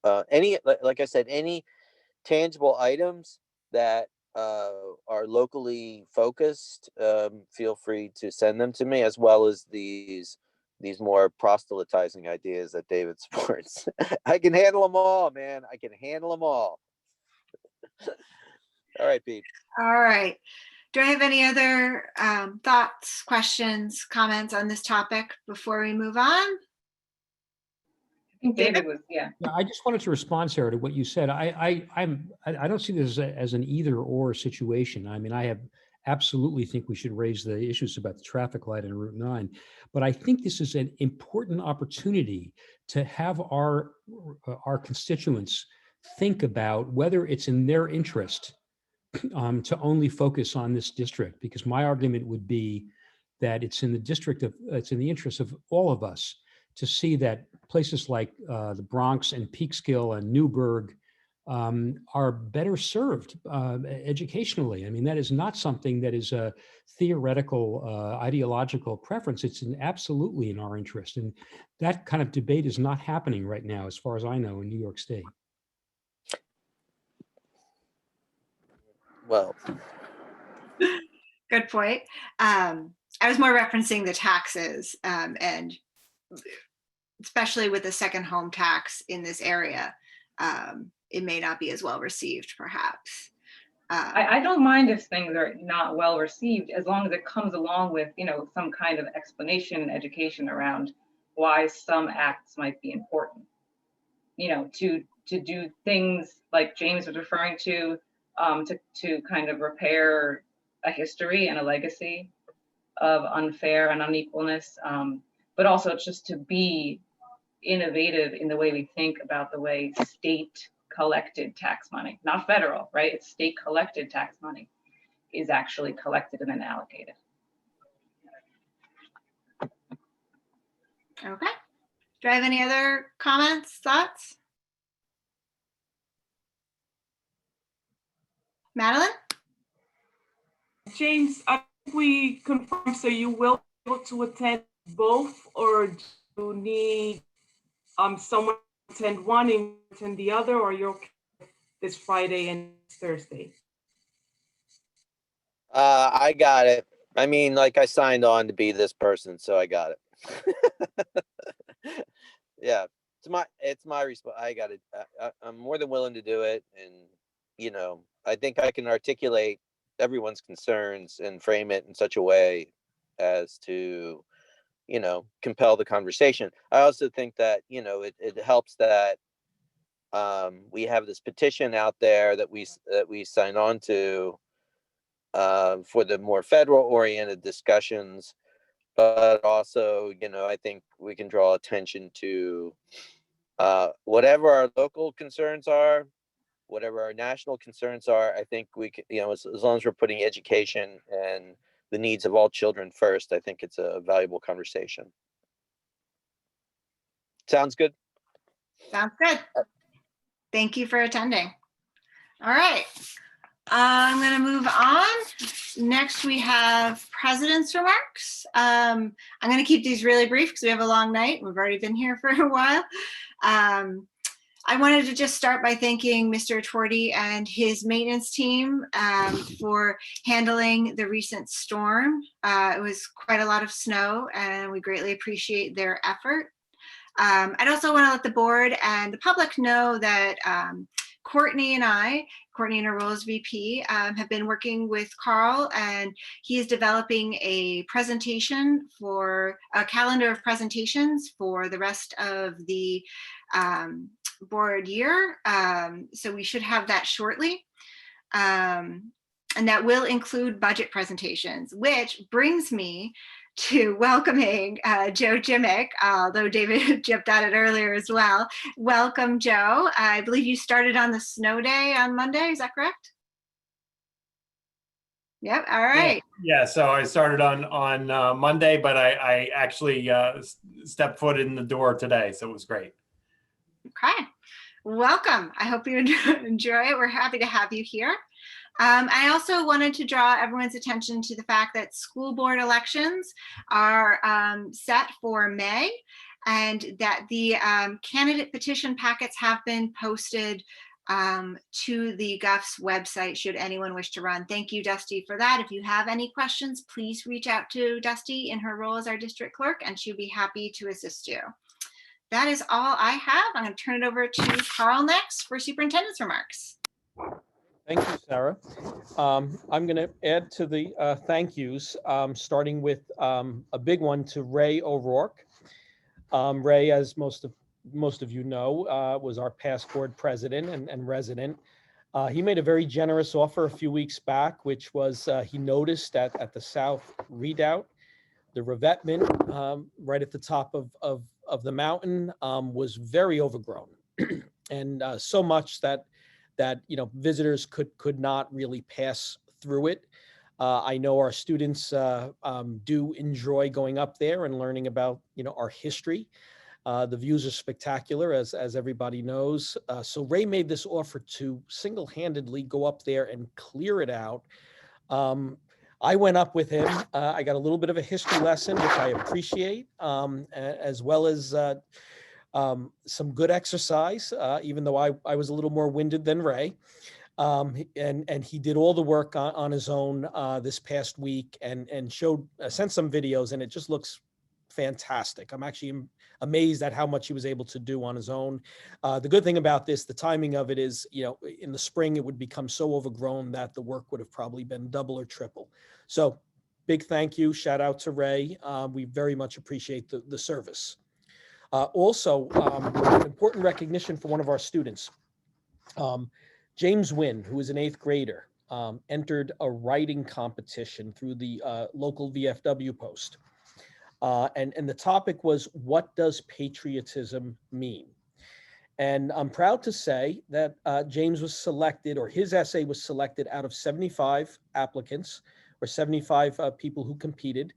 like I said, any tangible items that are locally focused, feel free to send them to me, as well as these more proselytizing ideas that David supports. I can handle them all, man. I can handle them all. All right, Pete. All right. Do I have any other thoughts, questions, comments on this topic before we move on? I think David was, yeah. Yeah, I just wanted to respond, Sarah, to what you said. I don't see this as an either or situation. I mean, I absolutely think we should raise the issues about the traffic light on Route 9, but I think this is an important opportunity to have our constituents think about whether it's in their interest to only focus on this district, because my argument would be that it's in the interest of all of us to see that places like the Bronx and Peekskill and Newburgh are better served educationally. I mean, that is not something that is a theoretical, ideological preference. It's absolutely in our interest. And that kind of debate is not happening right now, as far as I know, in New York State. Well, good point. I was more referencing the taxes, and especially with the second home tax in this area, it may not be as well received, perhaps. I don't mind if things are not well received, as long as it comes along with, some kind of explanation and education around why some acts might be important. To do things like James was referring to kind of repair a history and a legacy of unfair and unequalness, but also just to be innovative in the way we think about the way state collected tax money, not federal, right? It's state collected tax money is actually collected and then allocated. Okay. Do I have any other comments, thoughts? Madeline? James, I think we confirmed, so you will be able to attend both, or you need someone to attend one and attend the other, or you're okay with this Friday and Thursday? I got it. I mean, like, I signed on to be this person, so I got it. Yeah, it's my response. I got it. I'm more than willing to do it, and you know, I think I can articulate everyone's concerns and frame it in such a way as to, you know, compel the conversation. I also think that, you know, it helps that we have this petition out there that we sign on to for the more federal oriented discussions, but also, you know, I think we can draw attention to whatever our local concerns are, whatever our national concerns are. I think we can, you know, as long as we're putting education and the needs of all children first, I think it's a valuable conversation. Sounds good. Sounds good. Thank you for attending. All right. I'm going to move on. Next, we have president's remarks. I'm going to keep these really brief because we have a long night. We've already been here for a while. I wanted to just start by thanking Mr. Twardy and his maintenance team for handling the recent storm. It was quite a lot of snow, and we greatly appreciate their effort. I'd also want to let the board and the public know that Courtney and her role as VP, have been working with Carl, and he is developing a presentation for a calendar of presentations for the rest of the board year. So we should have that shortly. And that will include budget presentations, which brings me to welcoming Joe Jimick, although David jumped at it earlier as well. Welcome, Joe. I believe you started on the snow day on Monday, is that correct? Yep, all right. Yeah, so I started on Monday, but I actually stepped foot in the door today, so it was great. Okay, welcome. I hope you enjoy it. We're happy to have you here. I also wanted to draw everyone's attention to the fact that school board elections are set for May, and that the candidate petition packets have been posted to the GUF's website should anyone wish to run. Thank you, Dusty, for that. If you have any questions, please reach out to Dusty in her role as our district clerk, and she'll be happy to assist you. That is all I have. I'm going to turn it over to Carl next for superintendent's remarks. Thank you, Sarah. I'm going to add to the thank yous, starting with a big one to Ray O'Rourke. Ray, as most of you know, was our past board president and resident. He made a very generous offer a few weeks back, which was he noticed at the South Redoubt, the revetment right at the top of the mountain was very overgrown, and so much that you know, visitors could not really pass through it. I know our students do enjoy going up there and learning about, you know, our history. The views are spectacular, as everybody knows. So Ray made this offer to single-handedly go up there and clear it out. I went up with him. I got a little bit of a history lesson, which I appreciate, as well as some good exercise, even though I was a little more winded than Ray. And he did all the work on his own this past week, and sent some videos, and it just looks fantastic. I'm actually amazed at how much he was able to do on his own. The good thing about this, the timing of it is, you know, in the spring, it would become so overgrown that the work would have probably been double or triple. So big thank you. Shout out to Ray. We very much appreciate the service. Also, important recognition for one of our students. James Wynn, who is an 8th grader, entered a writing competition through the local VFW post. And the topic was, what does patriotism mean? And I'm proud to say that James was selected, or his essay was selected out of 75 applicants, or 75 people who competed.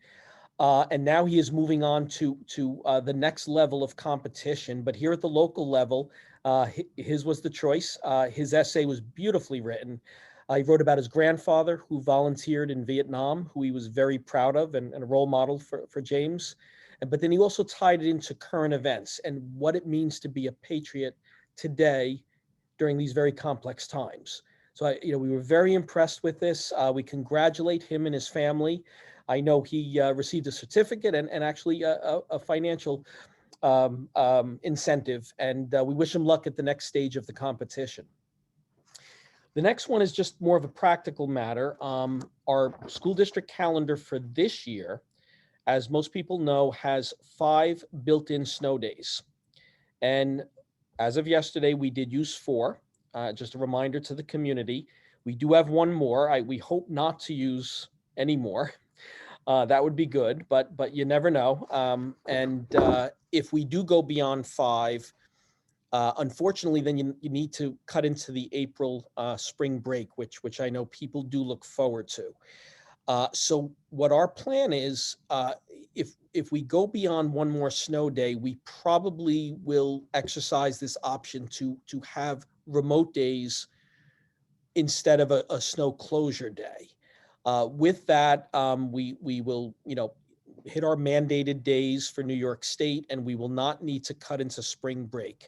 And now he is moving on to the next level of competition. But here at the local level, his was the choice. His essay was beautifully written. He wrote about his grandfather, who volunteered in Vietnam, who he was very proud of, and a role model for James, But then he also tied it into current events and what it means to be a patriot today during these very complex times. So we were very impressed with this. We congratulate him and his family. I know he received a certificate and actually a financial incentive, and we wish him luck at the next stage of the competition. The next one is just more of a practical matter. Our school district calendar for this year, as most people know, has 5 built-in snow days. And as of yesterday, we did use 4. Just a reminder to the community, we do have 1 more. We hope not to use any more. That would be good, but you never know. If we do go beyond 5, unfortunately, then you need to cut into the April spring break, which I know people do look forward to. So what our plan is, if we go beyond 1 more snow day, we probably will exercise this option to have remote days instead of a snow closure day. With that, we will, hit our mandated days for New York State, and we will not need to cut into spring break.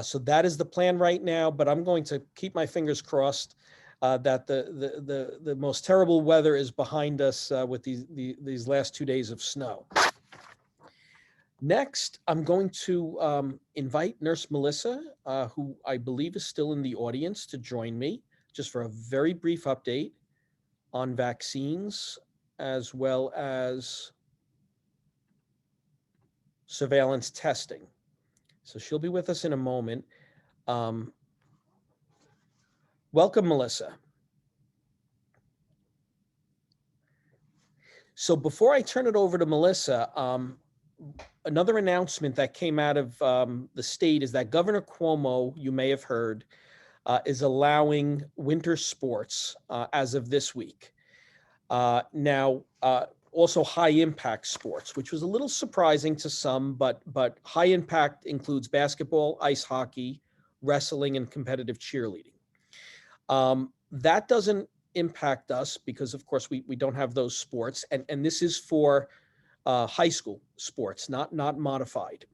So that is the plan right now, but I'm going to keep my fingers crossed that the most terrible weather is behind us with these last 2 days of snow. Next, I'm going to invite Nurse Melissa, who I believe is still in the audience, to join me just for a very brief update on vaccines as well as surveillance testing. So she'll be with us in a moment. Welcome, Melissa. So before I turn it over to Melissa, another announcement that came out of the state is that Governor Cuomo, you may have heard, is allowing winter sports as of this week. Now, also high impact sports, which was a little surprising to some, but high impact includes basketball, ice hockey, wrestling, and competitive cheerleading. That doesn't impact us because, of course, we don't have those sports, and this is for high school sports, not modified.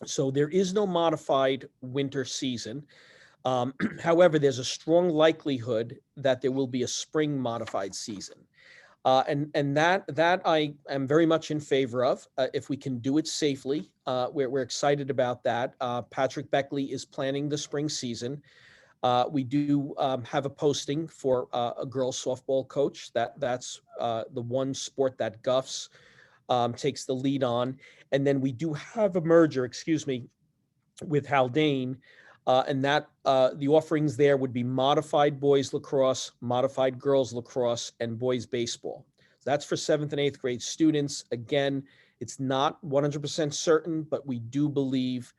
So there is no modified winter season. However, there's a strong likelihood that there will be a spring modified season. And that I am very much in favor of, if we can do it safely. We're excited about that. Patrick Beckley is planning the spring season. We do have a posting for a girls softball coach. That's the one sport that Guffs takes the lead on. And then we do have a merger, with Haldane. And that the offerings there would be modified boys lacrosse, modified girls lacrosse, and boys baseball. So that's for 7th and 8th grade students. Again, it's not 100% certain, but we do believe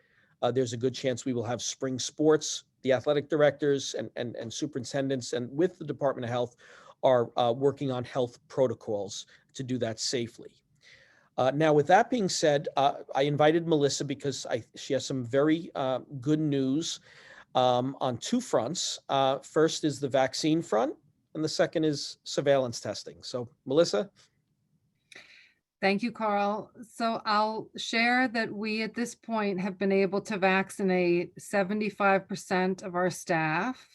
there's a good chance we will have spring sports. The athletic directors and superintendents and with the Department of Health are working on health protocols to do that safely. Now, with that being said, I invited Melissa because she has some very good news on 2 fronts. First is the vaccine front, and the second is surveillance testing. So, Melissa? Thank you, Carl. So I'll share that we at this point have been able to vaccinate 75% of our staff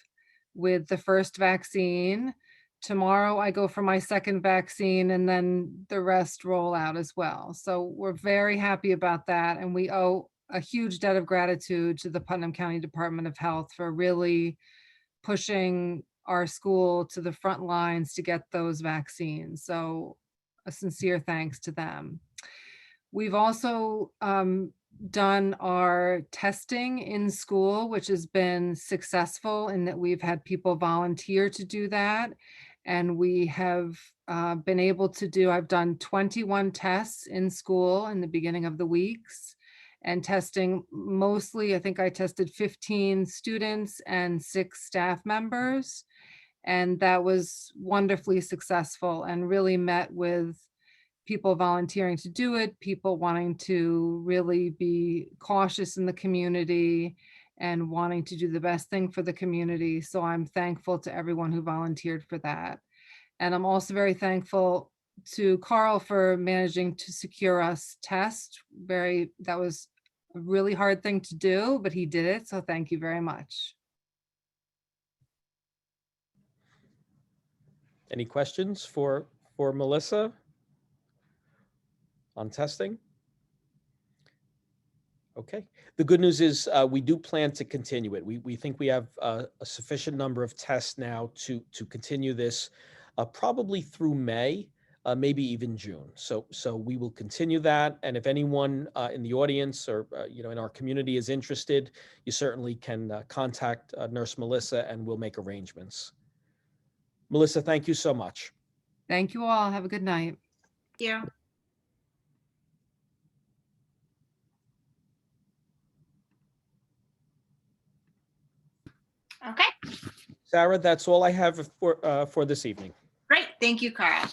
with the first vaccine. Tomorrow I go for my second vaccine, and then the rest roll out as well. So we're very happy about that. And we owe a huge debt of gratitude to the Putnam County Department of Health for really pushing our school to the front lines to get those vaccines. So a sincere thanks to them. We've also done our testing in school, which has been successful in that we've had people volunteer to do that. And we have been able to do, I've done 21 tests in school in the beginning of the weeks, and testing mostly, I think I tested 15 students and 6 staff members. And that was wonderfully successful and really met with people volunteering to do it, people wanting to really be cautious in the community and wanting to do the best thing for the community. So I'm thankful to everyone who volunteered for that. And I'm also very thankful to Carl for managing to secure us tests. That was a really hard thing to do, but he did it. So thank you very much. Any questions for Melissa on testing? Okay. The good news is we do plan to continue it. We think we have a sufficient number of tests now to continue this probably through May, maybe even June. So we will continue that. And if anyone in the audience or in our community is interested, you certainly can contact Nurse Melissa and we'll make arrangements. Melissa, thank you so much. Thank you all. Have a good night. Yeah. Okay, Sarah, that's all I have for this evening. great. Thank you, Carl.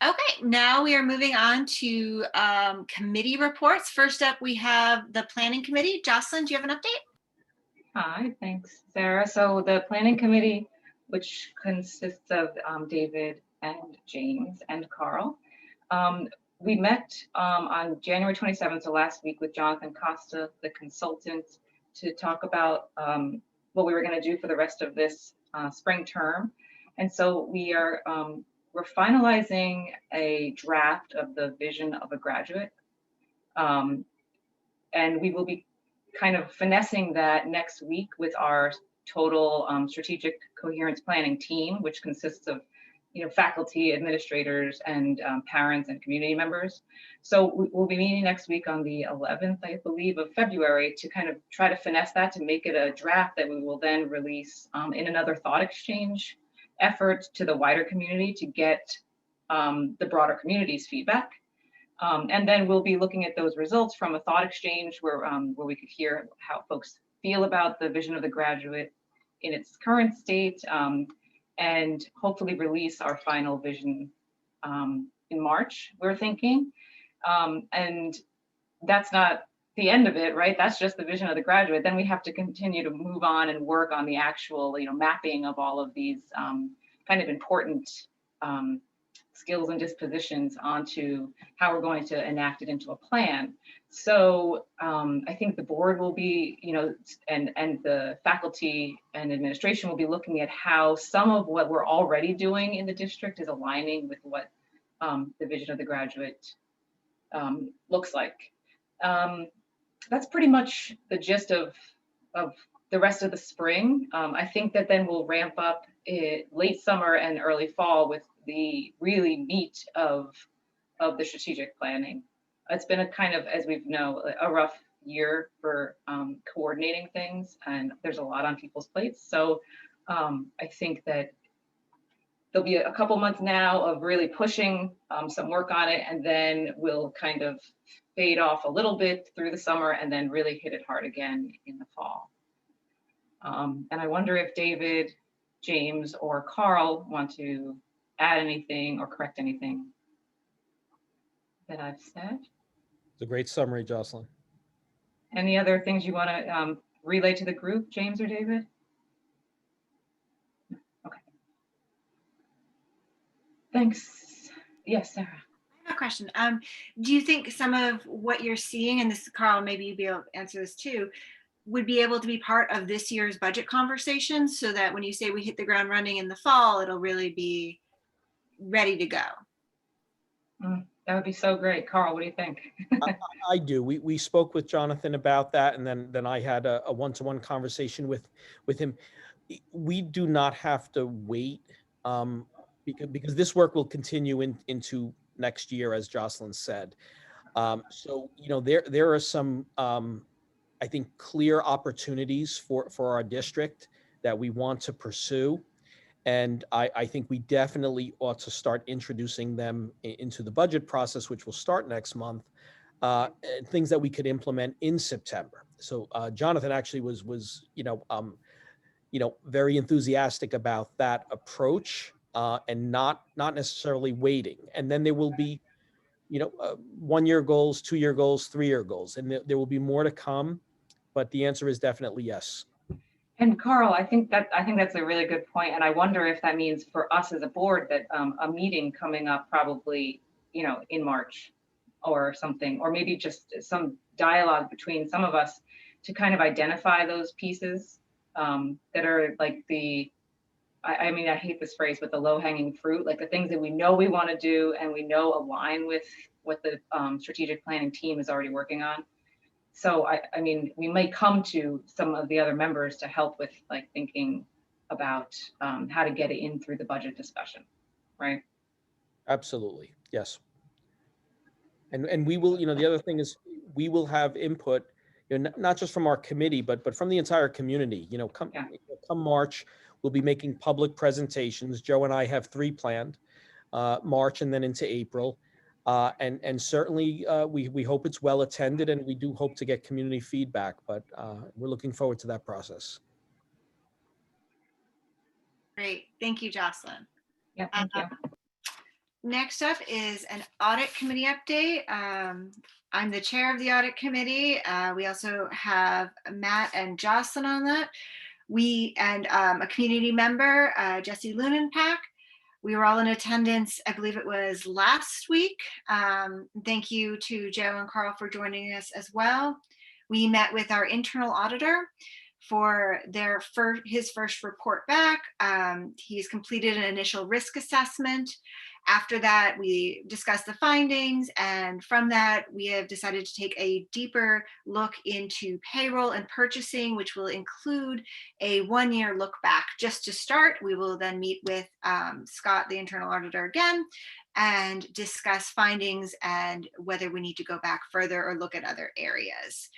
Okay, now we are moving on to committee reports. First up, we have the Planning Committee. Jocelyn, do you have an update? Hi, thanks, Sarah. So the planning committee, which consists of David and James and Carl, we met on January 27th, so last week, with Jonathan Costa, the consultant, to talk about what we were going to do for the rest of this spring term. And so we're finalizing a draft of the vision of a graduate. And we will be kind of finessing that next week with our total strategic coherence planning team, which consists of faculty, administrators, and parents and community members. So we'll be meeting next week on the 11th, I believe, of February to kind of try to finesse that to make it a draft that we will then release in another thought exchange effort to the wider community to get the broader community's feedback. And then we'll be looking at those results from a thought exchange where we could hear how folks feel about the vision of the graduate in its current state, and hopefully release our final vision in March, we're thinking. And that's not the end of it, right? That's just the vision of the graduate. Then we have to continue to move on and work on the actual, mapping of all of these kind of important skills and dispositions onto how we're going to enact it into a plan. So I think the board will be, and the faculty and administration will be looking at how some of what we're already doing in the district is aligning with what the vision of the graduate looks like. That's pretty much the gist of the rest of the spring. I think that then we'll ramp up late summer and early fall with the really meat of the strategic planning. It's been a kind of, as we know, a rough year for coordinating things, and there's a lot on people's plates. So I think that there'll be a couple months now of really pushing some work on it, and then we'll kind of fade off a little bit through the summer and then really hit it hard again in the fall. And I wonder if David, James, or Carl want to add anything or correct anything that I've said. It's a great summary, Jocelyn. Any other things you want to relay to the group, James or David? Okay. Thanks. Yes, Sarah. I have a question. Do you think some of what you're seeing, and this, Carl, maybe you'd be able to answer this too, would be able to be part of this year's budget conversations so that when you say we hit the ground running in the fall, it'll really be ready to go? That would be so great. Carl, what do you think? I do. We spoke with Jonathan about that, and then I had a one-to-one conversation with him. We do not have to wait because this work will continue into next year, as Jocelyn said. So there are some I think clear opportunities for our district that we want to pursue. And I think we definitely ought to start introducing them into the budget process, which will start next month, things that we could implement in September. So Jonathan actually was very enthusiastic about that approach and not necessarily waiting. And then there will be, 1-year goals, 2-year goals, 3-year goals, and there will be more to come. But the answer is definitely yes. And Carl, I think that's a really good point. And I wonder if that means for us as a board that a meeting coming up probably in March or something, or maybe just some dialogue between some of us to kind of identify those pieces that are like I mean, I hate this phrase, but the low hanging fruit, like the things that we know we want to do and we know align with what the strategic planning team is already working on. So I mean, we may come to some of the other members to help with like thinking about how to get it in through the budget discussion, right? Absolutely, yes. And we will, the other thing is we will have input, not just from our committee, but from the entire community. Come March, we'll be making public presentations. Joe and I have 3 planned, March and then into April. And certainly we hope it's well attended, and we do hope to get community feedback, but we're looking forward to that process. Great. Thank you, Jocelyn. Yeah, thank you. Next up is an audit committee update. I'm the chair of the audit committee. We also have Matt and Jocelyn on that. And a community member, Jesse Lunenpack. We were all in attendance, I believe it was last week. Thank you to Joe and Carl for joining us as well. We met with our internal auditor for his first report back. He's completed an initial risk assessment. After that, we discussed the findings, and from that, we have decided to take a deeper look into payroll and purchasing, which will include a 1-year look back. Just to start, we will then meet with Scott, the internal auditor, again, and discuss findings and whether we need to go back further or look at other areas.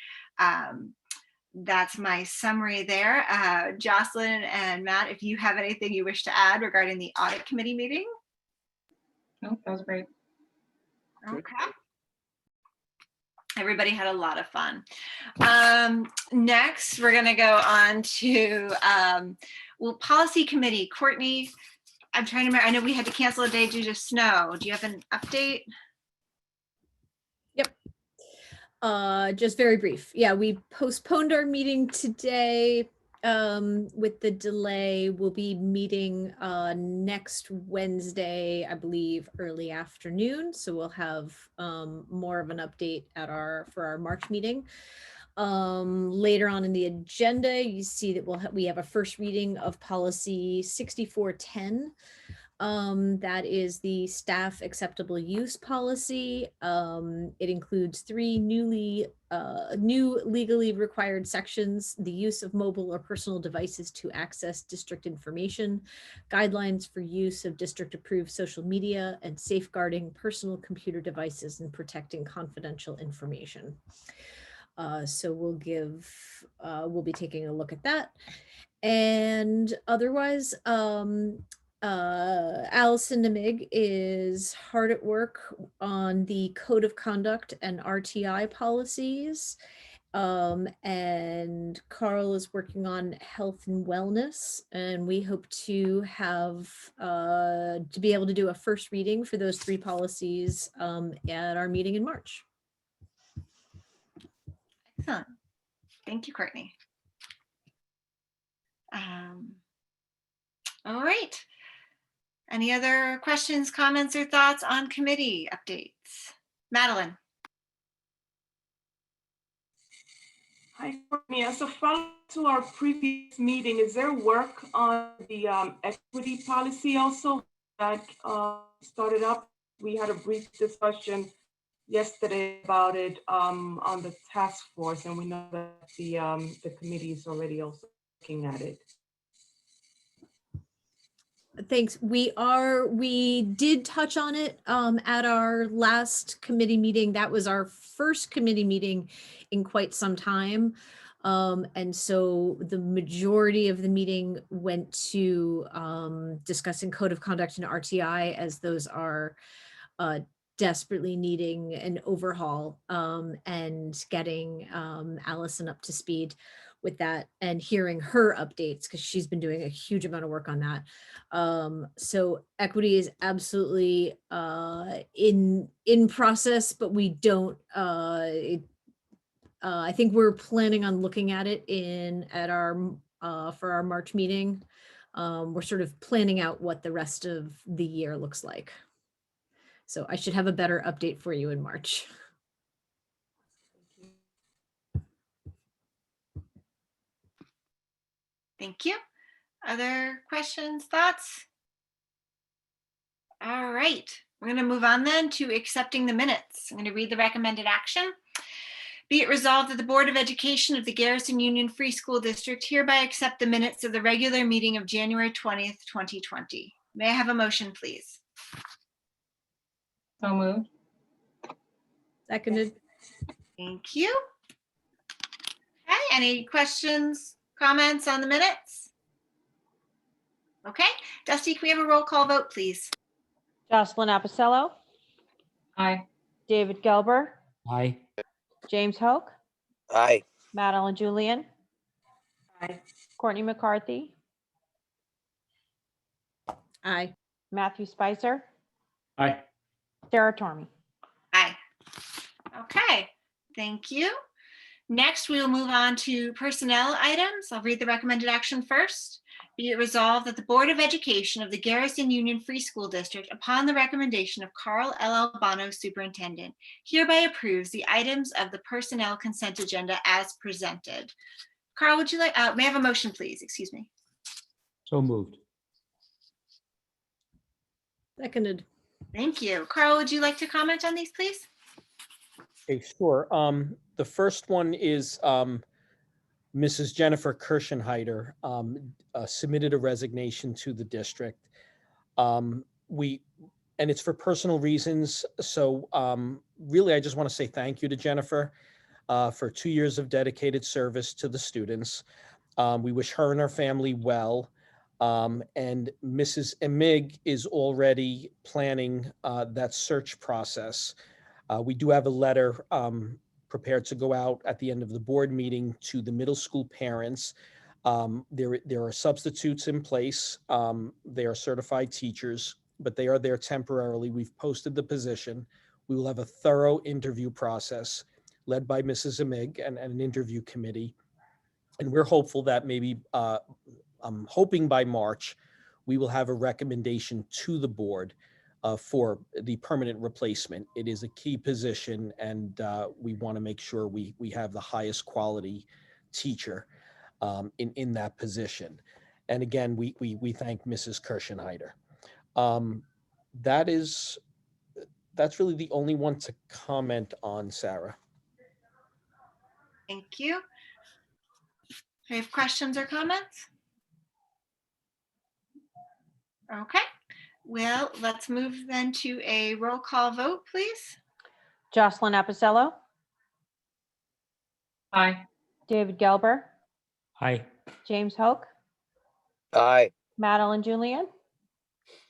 That's my summary there. Jocelyn and Matt, if you have anything you wish to add regarding the audit committee meeting? No, that was great. Okay. Everybody had a lot of fun. Next, we're going to go on to policy committee. Courtney, I'm trying to remember. I know we had to cancel a day due to snow. Do you have an update? Yep. Just very brief. Yeah, we postponed our meeting today. With the delay, we'll be meeting next Wednesday, I believe, early afternoon. So we'll have more of an update for our March meeting. Later on in the agenda, you see that we have a first reading of policy 6410. That is the staff acceptable use policy. It includes 3 new legally required sections: the use of mobile or personal devices to access district information, guidelines for use of district approved social media, and safeguarding personal computer devices and protecting confidential information. So we'll be taking a look at that. And otherwise, Allison Namig is hard at work on the code of conduct and RTI policies. And Carl is working on health and wellness, and we hope to be able to do a first reading for those 3 policies at our meeting in March. Excellent. Thank you, Courtney. All right. Any other questions, comments, or thoughts on committee updates? Madeline. Hi, Courtney. As a follow-up to our previous meeting, is there work on the equity policy also that started up? We had a brief discussion yesterday about it on the task force, and we know that the committee is already also looking at it. Thanks. We did touch on it at our last committee meeting. That was our first committee meeting in quite some time. And so the majority of the meeting went to discussing code of conduct and RTI, as those are desperately needing an overhaul, and getting Allison up to speed with that and hearing her updates, because she's been doing a huge amount of work on that. So equity is absolutely in process, but we don't, I think we're planning on looking at it for our March meeting. We're sort of planning out what the rest of the year looks like. So I should have a better update for you in March. Thank you. Other questions, thoughts? All right, we're going to move on then to accepting the minutes. I'm going to read the recommended action. Be it resolved that the Board of Education of the Garrison Union Free School District hereby accept the minutes of the regular meeting of January 20th, 2020. May I have a motion, please? So moved. Seconded. Thank you. Okay, any questions, comments on the minutes? Okay, Dusty, can we have a roll call vote, please? Jocelyn Apicello, Aye. David Gelber, Aye. James Hoke, Aye. Madeline Julian, Aye. Courtney McCarthy, Aye. Matthew Spicer, Aye. Sarah Tormey. Aye. Okay, thank you. Next, we will move on to personnel items. I'll read the recommended action first. Be it resolved that the Board of Education of the Garrison Union Free School District, upon the recommendation of Carl L. Albano, Superintendent, hereby approves the items of the personnel consent agenda as presented. Carl, would you like, may I have a motion, please? Excuse me. So moved. Seconded. Thank you. Carl, would you like to comment on these, please? Okay, sure. The first one is Mrs. Jennifer Kirschenheiter submitted a resignation to the district. And it's for personal reasons. So really, I just want to say thank you to Jennifer for 2 years of dedicated service to the students. We wish her and her family well. And Mrs. Emig is already planning that search process. We do have a letter prepared to go out at the end of the board meeting to the middle school parents. There are substitutes in place. They are certified teachers, but they are there temporarily. We've posted the position. We will have a thorough interview process led by Mrs. Emig and an interview committee. And we're hopeful that maybe, I'm hoping by March, we will have a recommendation to the board for the permanent replacement. It is a key position, and we want to make sure we have the highest quality teacher in that position. And again, we thank Mrs. Kirschenheiter. That's really the only one to comment on, Sarah. Thank you. Do you have questions or comments? Okay. Well, let's move then to a roll call vote, please. Jocelyn Apicello, Aye. David Gelber, Aye. James Hoke, Aye. Madeline Julian,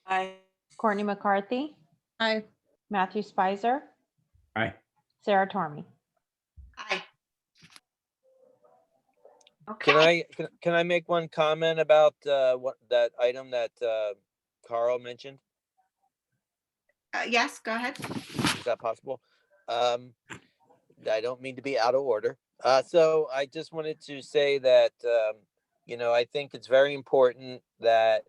Aye. Courtney McCarthy, Aye. Matthew Spicer, Aye. Sarah Tormey. Aye. Okay. Can I make one comment about what that item that Carl mentioned? Yes, go ahead. Is that possible? I don't mean to be out of order. So I just wanted to say that, I think it's very important that,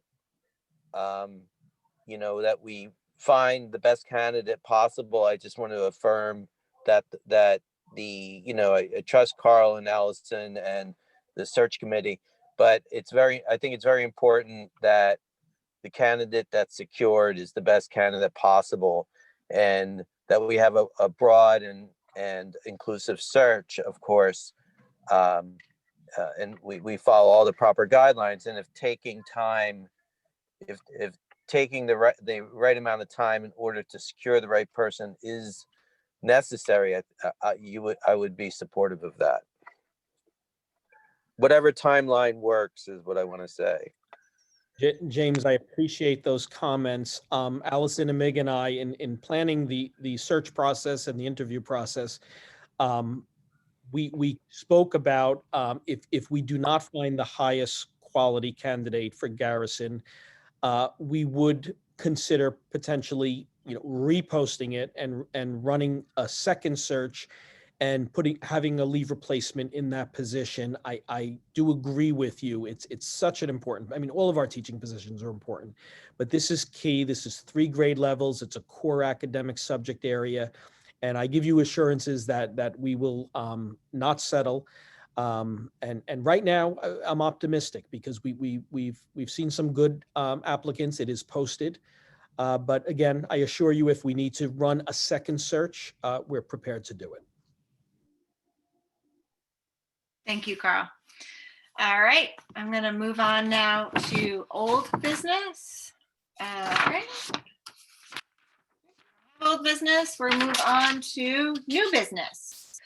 that we find the best candidate possible. I just want to affirm that I trust Carl and Allison and the search committee, but I think it's very important that the candidate that's secured is the best candidate possible, and that we have a broad and inclusive search, of course, and we follow all the proper guidelines. And if taking the right amount of time in order to secure the right person is necessary, I would be supportive of that. Whatever timeline works is what I want to say. James, I appreciate those comments. Allison and Meg and I, in planning the search process and the interview process, we spoke about if we do not find the highest quality candidate for Garrison, we would consider potentially reposting it and running a second search and having a leave replacement in that position. I do agree with you. It's such an important, I mean, all of our teaching positions are important, but this is key. This is 3 grade levels. It's a core academic subject area. And I give you assurances that we will not settle. And right now I'm optimistic because we've seen some good applicants. It is posted. But again, I assure you, if we need to run a second search, we're prepared to do it. Thank you, Carl. All right, I'm going to move on now to old business. All right. Old business, we'll move on to new business.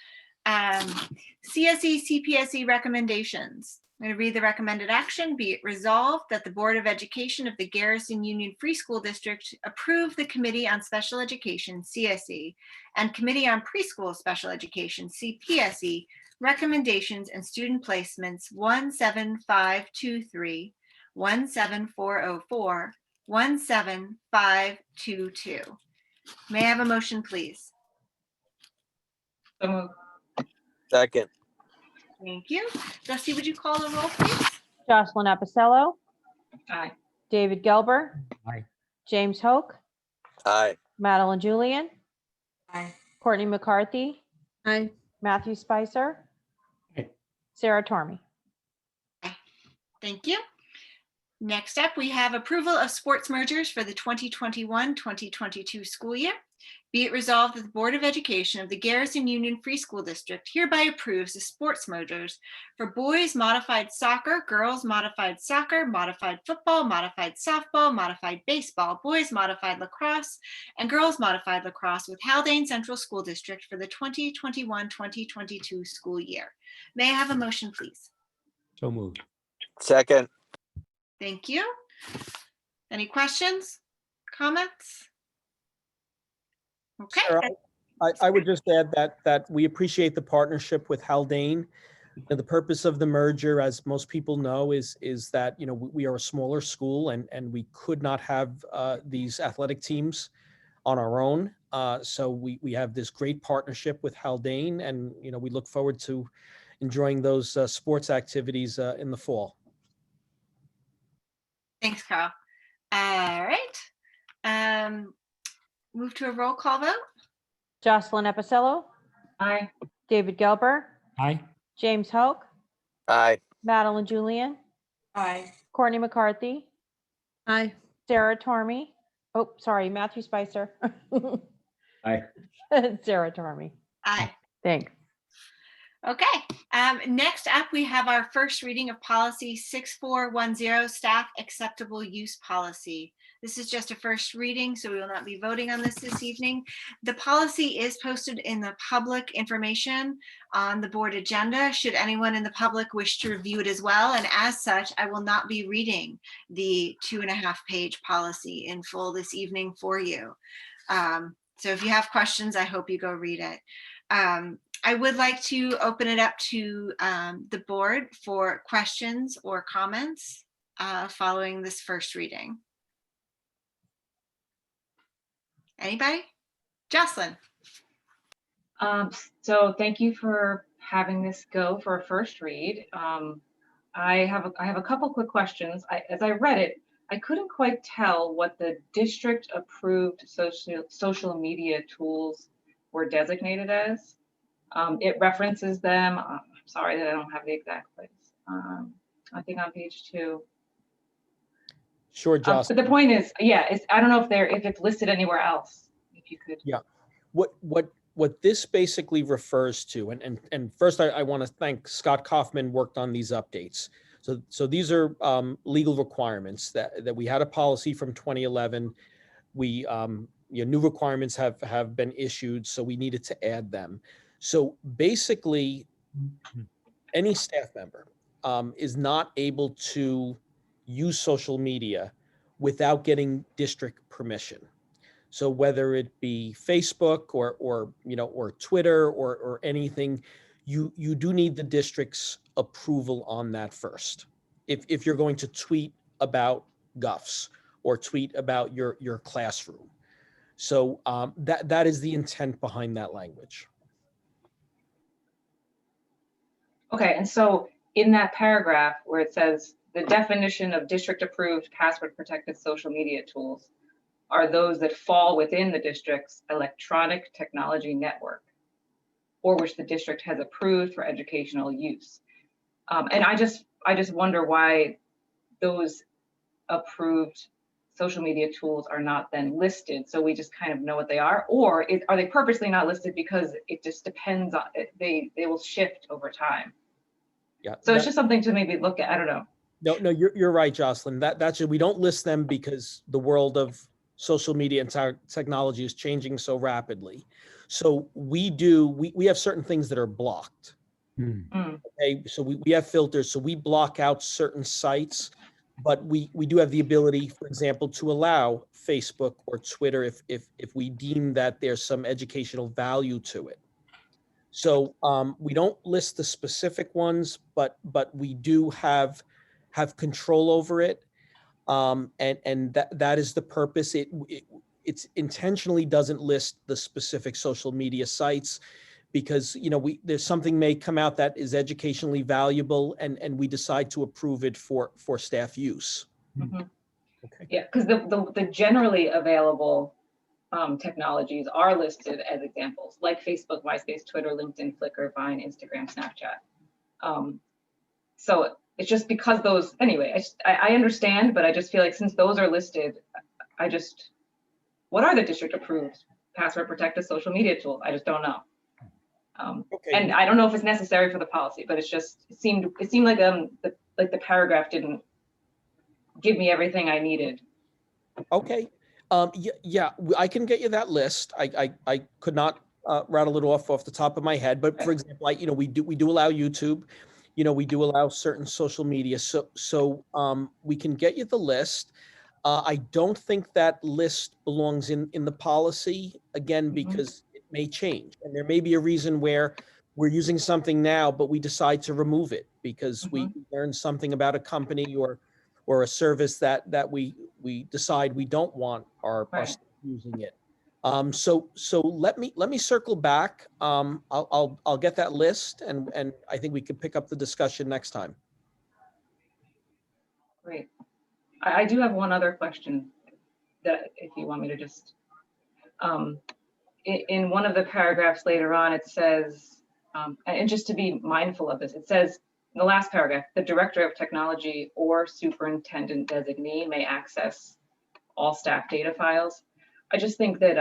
CSE, CPSE recommendations. I'm going to read the recommended action. Be it resolved that the Board of Education of the Garrison Union Free School District approve the Committee on Special Education, CSE, and Committee on Preschool Special Education, CPSE, recommendations and student placements 17523, 17404, 17522. May I have a motion, please? So moved. Second. Thank you. Dusty, would you call the roll, please? Jocelyn Epicello, Aye. David Gelber, Aye. James Hoke, Aye. Madeline Julian, Aye. Courtney McCarthy, Aye. Matthew Spicer, Aye. Sarah Tormey. Thank you. Next up, we have approval of sports mergers for the 2021-2022 school year. Be it resolved that the Board of Education of the Garrison Union Free School District hereby approves the sports mergers for boys modified soccer, girls modified soccer, modified football, modified softball, modified baseball, boys modified lacrosse, and girls modified lacrosse with Haldane Central School District for the 2021-2022 school year. May I have a motion, please? So moved. Second. Thank you. Any questions, comments? Okay. Sarah, I would just add that we appreciate the partnership with Haldane. And the purpose of the merger, as most people know, is that, you know, we are a smaller school and we could not have these athletic teams on our own. So we have this great partnership with Haldane, and, you know, we look forward to enjoying those sports activities in the fall. Thanks, Carl. All right. Move to a roll call vote. Jocelyn Epicello, Aye. David Gelber, Aye. James Hoke, Aye. Madeline Julian, Aye. Courtney McCarthy, Aye. Sarah Tormey. Oh, sorry, Matthew Spicer. Aye. Sarah Tormey. Aye. Thanks. Okay. Next up, we have our first reading of policy 6410, staff acceptable use policy. This is just a first reading, so we will not be voting on this evening. The policy is posted in the public information on the board agenda, should anyone in the public wish to review it as well. And as such, I will not be reading the 2.5-page policy in full this evening for you. So if you have questions, I hope you go read it. I would like to open it up to the board for questions or comments following this first reading. Anybody? Jocelyn. So thank you for having this go for a first read. I have a couple quick questions. As I read it, I couldn't quite tell what the district approved social media tools were designated as. It references them. I'm sorry that I don't have the exact place. I think on page 2. Sure, Jocelyn. But the point is, yeah, I don't know if it's listed anywhere else. If you could. Yeah. What this basically refers to, and first I want to thank Scott Kaufman worked on these updates. So these are legal requirements that we had a policy from 2011. We new requirements have been issued, so we needed to add them. So basically, any staff member is not able to use social media without getting district permission. So whether it be Facebook or Twitter or anything, you do need the district's approval on that first. If you're going to tweet about guffs or tweet about your classroom. So that is the intent behind that language. Okay, and so in that paragraph where it says the definition of district-approved password-protected social media tools are those that fall within the district's electronic technology network, or which the district has approved for educational use. And I just wonder why those approved social media tools are not then listed, so we just kind of know what they are, or are they purposely not listed because it just depends on they will shift over time. Yeah. So it's just something to maybe look at. I don't know. No, you're right, Jocelyn. That's we don't list them because the world of social media and technology is changing so rapidly. So we have certain things that are blocked. Okay, so we have filters, so we block out certain sites, but we do have the ability, for example, to allow Facebook or Twitter if we deem that there's some educational value to it. So we don't list the specific ones, but we do have control over it, and that is the purpose. It's intentionally doesn't list the specific social media sites because there's something may come out that is educationally valuable, and we decide to approve it for staff use. Mm-hmm. Okay. Yeah, because the generally available technologies are listed as examples, like Facebook, MySpace, Twitter, LinkedIn, Flickr, Vine, Instagram, Snapchat. So it's just because those, anyway, I understand, but I just feel like since those are listed, what are the district approved password protected social media tools? I just don't know. Okay. And I don't know if it's necessary for the policy, but it seemed like the paragraph didn't give me everything I needed. Okay. Yeah, I can get you that list. I could not rattle it off the top of my head, but for example, we do allow YouTube, we do allow certain social media. So we can get you the list. I don't think that list belongs in the policy, again, because it may change. And there may be a reason where we're using something now, but we decide to remove it because we learned something about a company or a service that we decide we don't want our staff using it. So let me circle back. I'll get that list, and I think we could pick up the discussion next time. Great. I do have one other question that if you want me to just, in one of the paragraphs later on, it says, and just to be mindful of this, it says in the last paragraph, the director of technology or superintendent designee may access all staff data files. I just think that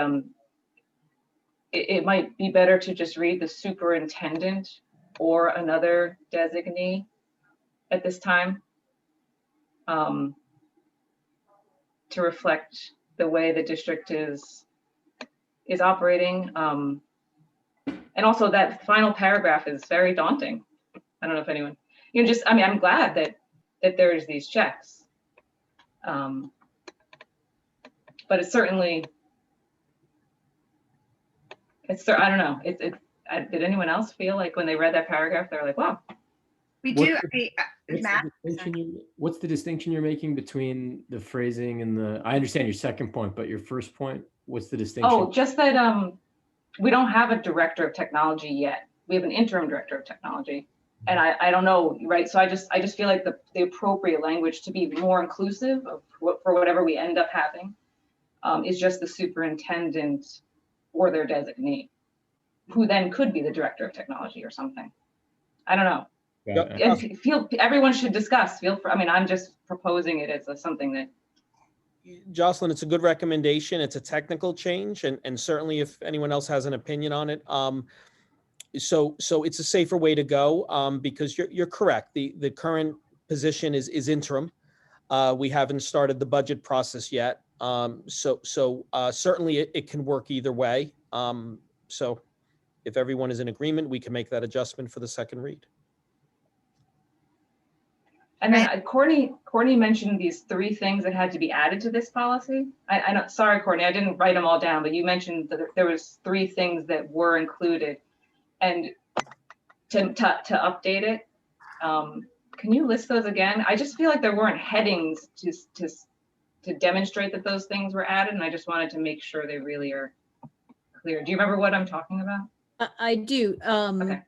it might be better to just read the superintendent or another designee at this time, to reflect the way the district is operating. And also that final paragraph is very daunting. I don't know if anyone, I'm glad that there's these checks. But it's certainly, I don't know. Did anyone else feel like when they read that paragraph, they're like, wow. We What's do. What's the distinction you're making between the phrasing and I understand your second point, but your first point, what's the distinction? Oh, just that we don't have a director of technology yet. We have an interim director of technology. And I don't know, right? So I just feel like the appropriate language to be more inclusive of for whatever we end up having is just the superintendent or their designee, who then could be the director of technology or something. I don't know. Everyone should discuss. I'm just proposing it as something that. Jocelyn, it's a good recommendation. It's a technical change, and certainly if anyone else has an opinion on it, so it's a safer way to go, because you're correct. The current position is interim. We haven't started the budget process yet, so certainly it can work either way. So if everyone is in agreement, we can make that adjustment for the second read. And then Courtney mentioned these 3 things that had to be added to this policy. I know, sorry, Courtney, I didn't write them all down, but you mentioned that there was 3 things that were included, and to update it, can you list those again? I just feel like there weren't headings to demonstrate that those things were added, and I just wanted to make sure they really are clear. Do you remember what I'm talking about? I do. Okay.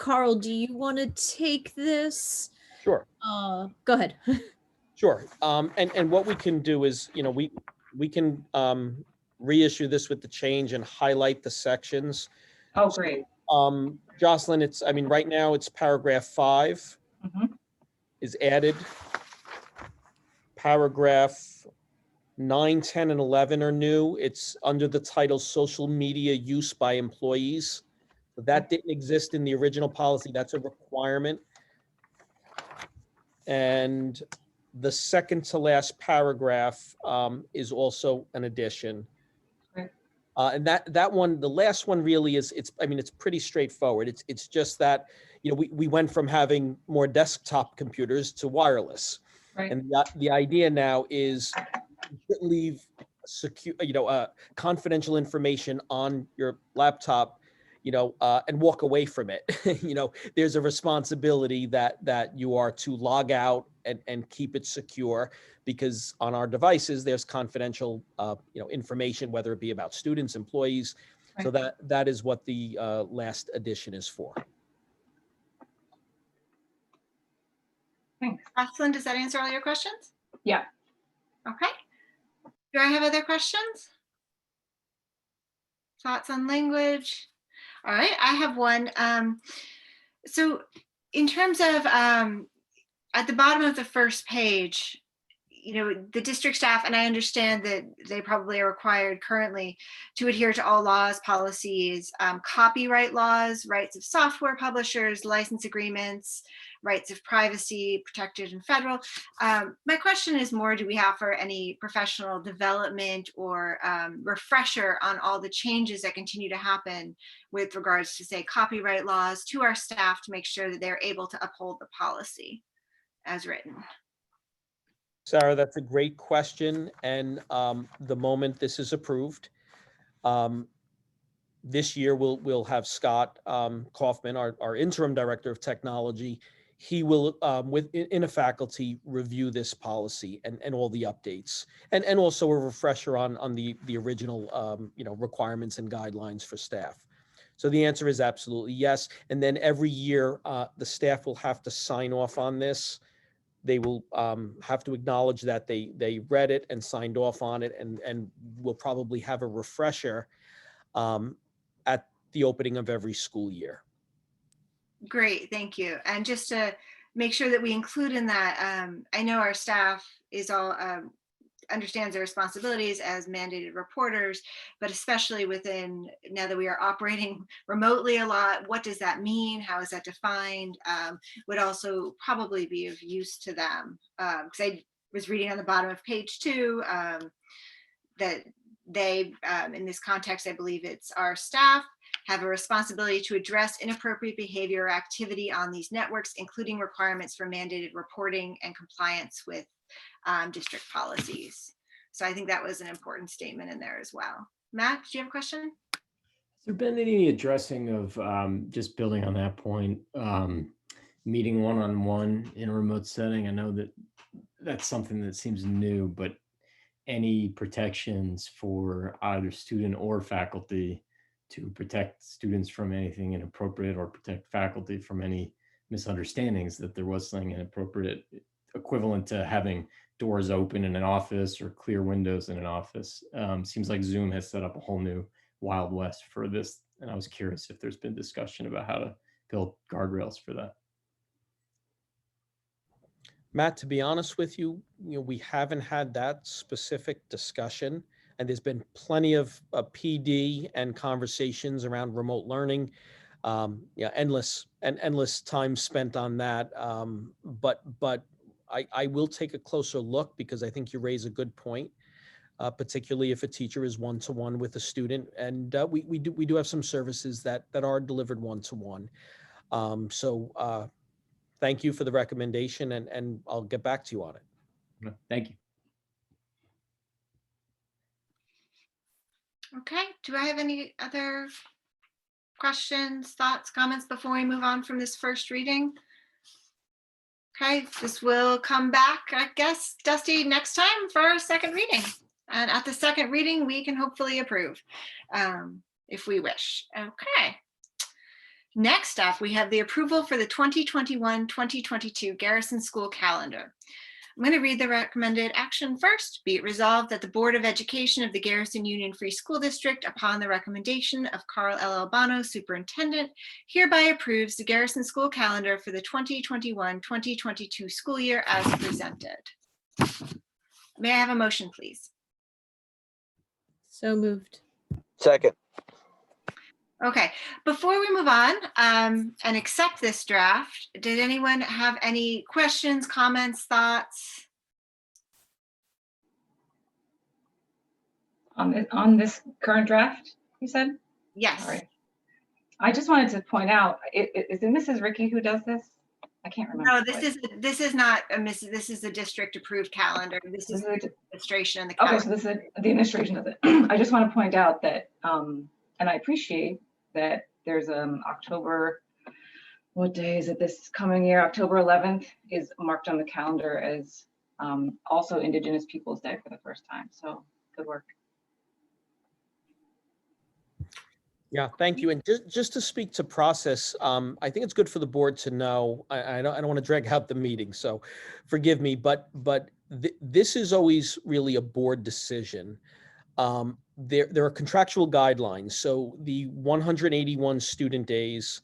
Carl, do you want to take this? Sure. Go ahead. Sure. And what we can do is, we can reissue this with the change and highlight the sections. Oh, great. Jocelyn, right now it's paragraph 5 Mhm. is added. Paragraph 9, 10, and 11 are new. It's under the title Social Media Use by Employees. That didn't exist in the original policy. That's a requirement. And the second to last paragraph is also an addition. Great. And that one, the last one really is, it's pretty straightforward. It's just that, we went from having more desktop computers to wireless. Right. And the idea now is you shouldn't leave secure, confidential information on your laptop, and walk away from it. There's a responsibility that you are to log out and keep it secure, because on our devices, there's confidential, information, whether it be about students, employees. So Right. that is what the last edition is for. Thanks. Jocelyn, does that answer all your questions? Yeah. Okay. Do I have other questions? Thoughts on language? All right, I have one. So in terms of at the bottom of the first page, the district staff, and I understand that they probably are required currently to adhere to all laws, policies, copyright laws, rights of software publishers, license agreements, rights of privacy protected in federal. My question is more, do we offer any professional development or refresher on all the changes that continue to happen with regards to, say, copyright laws to our staff to make sure that they're able to uphold the policy as written? Sarah, that's a great question. And the moment this is approved, this year we'll have Scott Kaufman, our interim director of technology. He will, in a faculty, review this policy and all the updates, and also a refresher on the original requirements and guidelines for staff. So the answer is absolutely yes. And then every year the staff will have to sign off on this. They will have to acknowledge that they read it and signed off on it, and we'll probably have a refresher at the opening of every school year. Great, thank you. And just to make sure that we include in that, I know our staff is all understands their responsibilities as mandated reporters, but especially within, now that we are operating remotely a lot, what does that mean? How is that defined? Would also probably be of use to them. Because I was reading on the bottom of page 2 that they, in this context, I believe it's our staff, have a responsibility to address inappropriate behavior or activity on these networks, including requirements for mandated reporting and compliance with district policies. So I think that was an important statement in there as well. Matt, do you have a question? Has there been any addressing of, just building on that point, meeting one-on-one in a remote setting? I know that's something that seems new, but any protections for either student or faculty to protect students from anything inappropriate, or protect faculty from any misunderstandings that there was something inappropriate, equivalent to having doors open in an office or clear windows in an office? Seems like Zoom has set up a whole new Wild West for this. And I was curious if there's been discussion about how to build guardrails for that. Matt, to be honest with you, we haven't had that specific discussion, and there's been plenty of PD and conversations around remote learning. Endless time spent on that. But I will take a closer look, because I think you raise a good point, particularly if a teacher is one-to-one with a student, and we do have some services that are delivered one-to-one. So thank you for the recommendation, and I'll get back to you on it. Thank you. Okay, do I have any other questions, thoughts, comments before we move on from this first reading? Okay, this will come back, I guess, Dusty, next time for our second reading. And at the second reading, we can hopefully approve if we wish. Okay. Next up, we have the approval for the 2021-2022 Garrison School Calendar. I'm going to read the recommended action first. Be it resolved that the Board of Education of the Garrison Union Free School District, upon the recommendation of Carl L. Albano, Superintendent, hereby approves the Garrison School Calendar for the 2021-2022 school year as presented. May I have a motion, please? So moved. Second. Okay, before we move on and accept this draft, did anyone have any questions, comments, thoughts? On this current draft, you said? Yes. All right. I just wanted to point out, is it Mrs. Ricky who does this? I can't remember. No, this is not a this is the district approved calendar. This is the administration and the Okay, calendar. so this is the administration of it. I just want to point out that, and I appreciate that there's October, what day is it this coming year? October 11th is marked on the calendar as also Indigenous Peoples Day for the first time. So good work. Yeah, thank you. And just to speak to process, I think it's good for the board to know, I don't want to drag out the meeting, so forgive me, but this is always really a board decision. There are contractual guidelines. So the 181 student days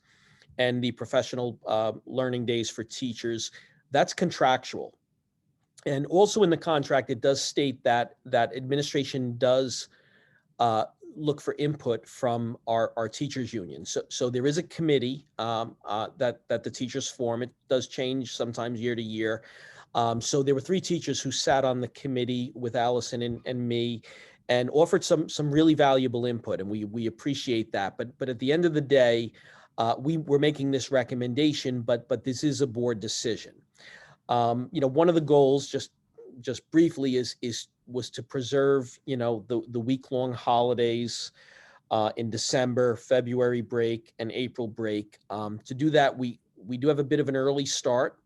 and the professional learning days for teachers, that's contractual. And also in the contract, it does state that administration does look for input from our teachers union. So there is a committee that the teachers form. It does change sometimes year to year. So there were 3 teachers who sat on the committee with Allison and me and offered some really valuable input, and we appreciate that. But at the end of the day, we're making this recommendation, but this is a board decision. One of the goals, just briefly, was to preserve, the week-long holidays in December, February break, and April break. To do that, we do have a bit of an early start.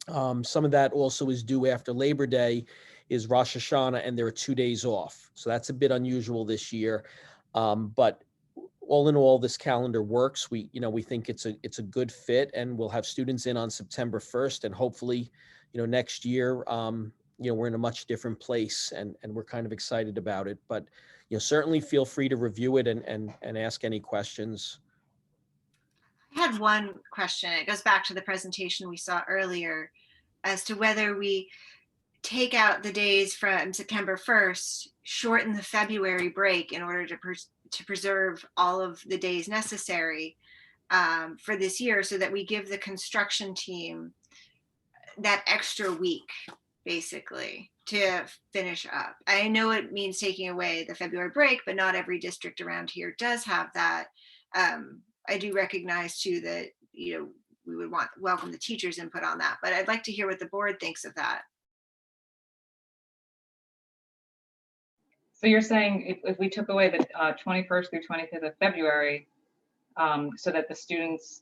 Some of that also is due after Labor Day, is Rosh Hashanah, and there are 2 days off. So that's a bit unusual this year. But all in all, this calendar works. We think it's a good fit, and we'll have students in on September 1st, and hopefully, next year, we're in a much different place, and we're kind of excited about it. But certainly feel free to review it and ask any questions. I had one question. It goes back to the presentation we saw earlier as to whether we take out the days from September 1st, shorten the February break in order to preserve all of the days necessary for this year, so that we give the construction team that extra week, basically, to finish up. I know it means taking away the February break, but not every district around here does have that. I do recognize too that, we would welcome the teachers' input on that, but I'd like to hear what the board thinks of that. So you're saying if we took away the 21st through 25th of February, so that the students,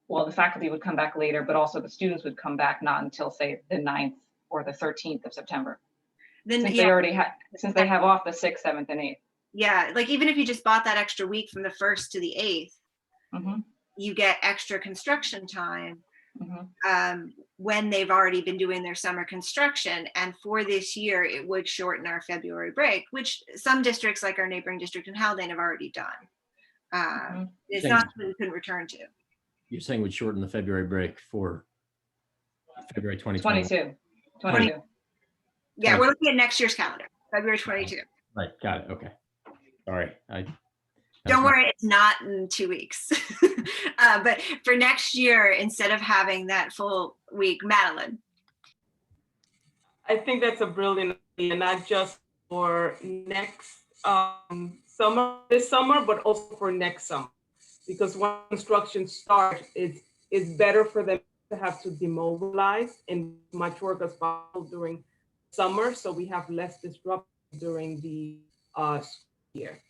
well, the faculty would come back later, but also the students would come back not until, say, the 9th or the 13th of September. Then since they already have, since they have off the 6th, 7th, and 8th. Yeah, like even if you just bought that extra week from the 1st to the 8th, you get extra construction time when they've already been doing their summer construction. And for this year, it would shorten our February break, which some districts like our neighboring district in Haldane have already done. It's not something we couldn't return to. You're saying would shorten the February break for February 2022. 22. Yeah, we're looking at next year's calendar, February 22. Right, got it. Okay. All right. Don't worry, it's not in 2 weeks. But for next year, instead of having that full week, Madeline. I think that's a brilliant idea, not just for next this summer, but also for next summer. Because when construction starts, it's better for them to have to demobilize and much work as possible during summer, so we have less disruption during the school year.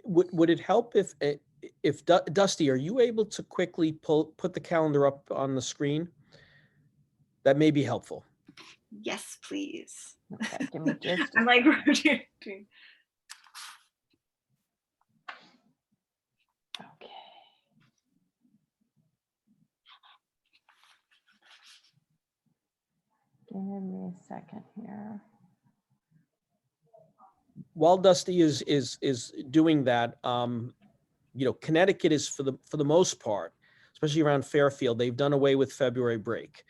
Would it help if Dusty, are you able to quickly put the calendar up on the screen? That may be helpful. Yes, please. Okay, give me just I'm like, okay. Give me a second here. While Dusty is doing that, Connecticut is for the most part, especially around Fairfield, they've done away with February break.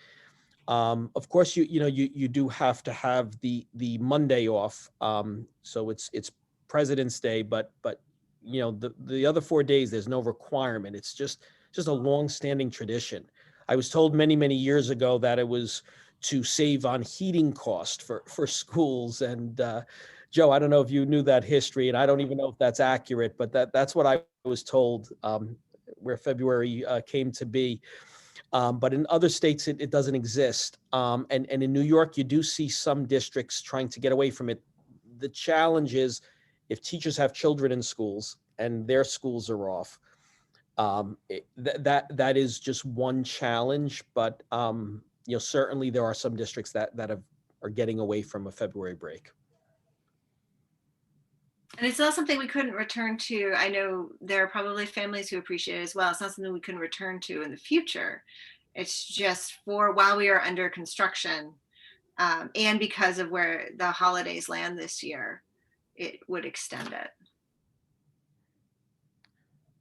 Of course, you do have to have the Monday off. So it's President's Day, but the other 4 days, there's no requirement. It's just a long-standing tradition. I was told many years ago that it was to save on heating cost for schools. And Joe, I don't know if you knew that history, and I don't even know if that's accurate, but that's what I was told, where February came to be. But in other states, it doesn't exist. And in New York, you do see some districts trying to get away from it. The challenge is if teachers have children in schools and their schools are off, that is just one challenge. But certainly there are some districts that are getting away from a February break. And it's not something we couldn't return to. I know there are probably families who appreciate it as well. It's not something we can return to in the future. It's just for while we are under construction, and because of where the holidays land this year, it would extend it.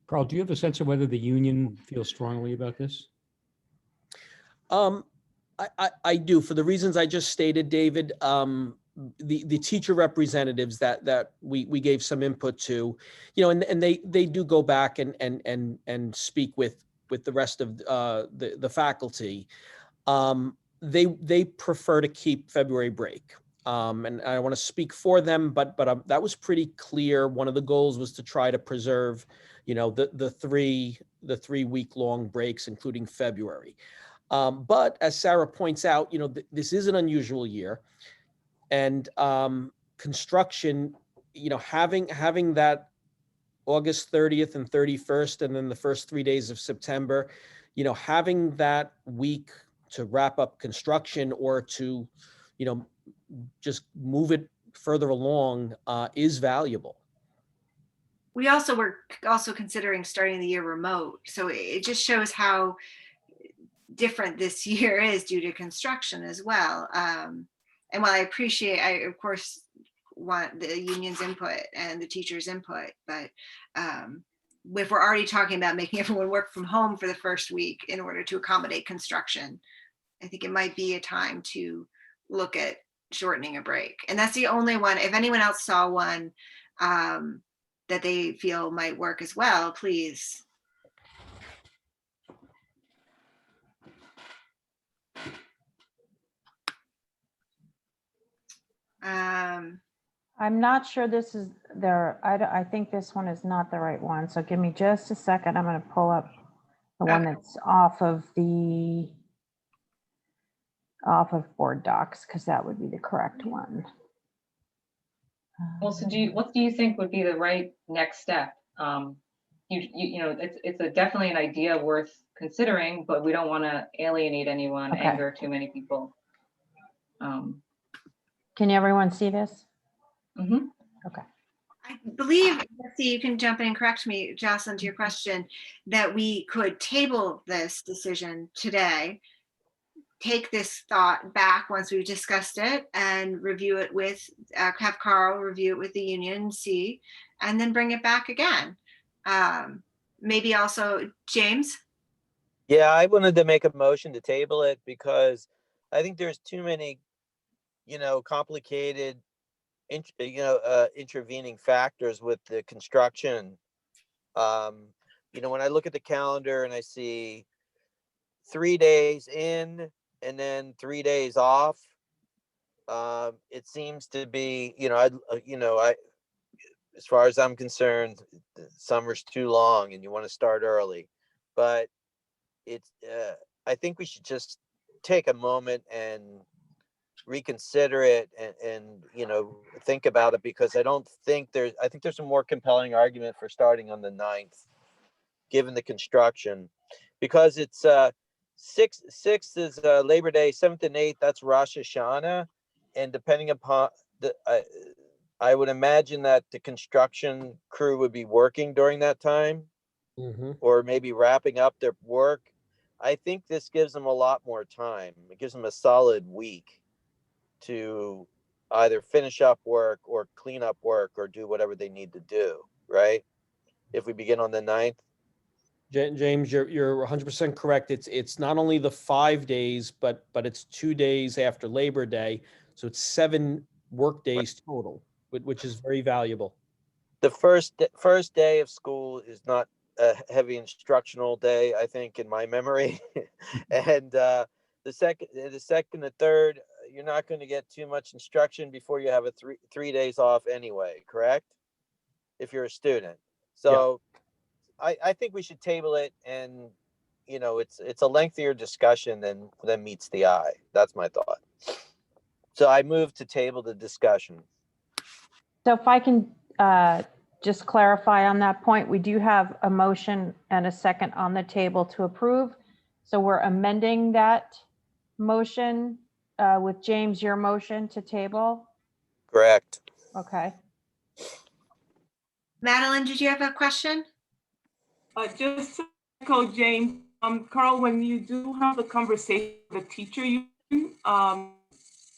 Carl, do you have a sense of whether the union feels strongly about this? I do, for the reasons I just stated, David. The teacher representatives that we gave some input to, and they do go back and speak with the rest of the faculty. They prefer to keep February break. And I want to speak for them, but that was pretty clear. One of the goals was to try to preserve, the 3 week long breaks, including February. But as Sarah points out, this is an unusual year. And construction, having that August 30th and 31st, and then the first 3 days of September, having that week to wrap up construction or to, just move it further along is valuable. We also were considering starting the year remote. So it just shows how different this year is due to construction as well. And while I of course want the union's input and the teachers' input, but if we're already talking about making everyone work from home for the first week in order to accommodate construction, I think it might be a time to look at shortening a break. And that's the only one. If anyone else saw one that they feel might work as well, please. I'm not sure this is there. I think this one is not the right one. So give me just a second. I'm going to pull up the one that's off of board docs, because that would be the correct one. Well, so what do you think would be the right next step? It's definitely an idea worth considering, but we don't want to alienate anyone, Okay. anger too many people. Can everyone see this? Mm-hmm. Okay. I believe, see, you can jump in and correct me, Jocelyn, to your question, that we could table this decision today, take this thought back once we've discussed it, and review it with, have Carl review it with the union, see, and then bring it back again. Maybe also James? Yeah, I wanted to make a motion to table it because I think there's too many, complicated, intervening factors with the construction. When I look at the calendar and I see 3 days in and then 3 days off, it seems to be, as far as I'm concerned, summer's too long and you want to start early. But I think we should just take a moment and reconsider it and think about it, because I think there's a more compelling argument for starting on the 9th, given the construction, because it's 6th is Labor Day, 7th and 8th, that's Rosh Hashanah. And depending upon I would imagine that the construction crew would be working during that time, or maybe wrapping up their work. I think this gives them a lot more time. It gives them a solid week. to either finish up work or clean up work or do whatever they need to do, right? If we begin on the 9th. James, you're 100% correct. It's not only the 5 days, but it's 2 days after Labor Day. So it's 7 work days total, which is very valuable. The first day of school is not a heavy instructional day, I think, in my memory. And the second and third, you're not going to get too much instruction before you have a three days off anyway, correct? If you're a student. So I think we should table it, and it's a lengthier discussion than meets the eye. That's my thought. So I move to table the discussion. So if I can just clarify on that point, we do have a motion and a second on the table to approve. So we're amending that motion with James, your motion to table. Correct. Okay. Madeline, did you have a question? Just to echo James, Carl, when you do have the conversation with the teacher,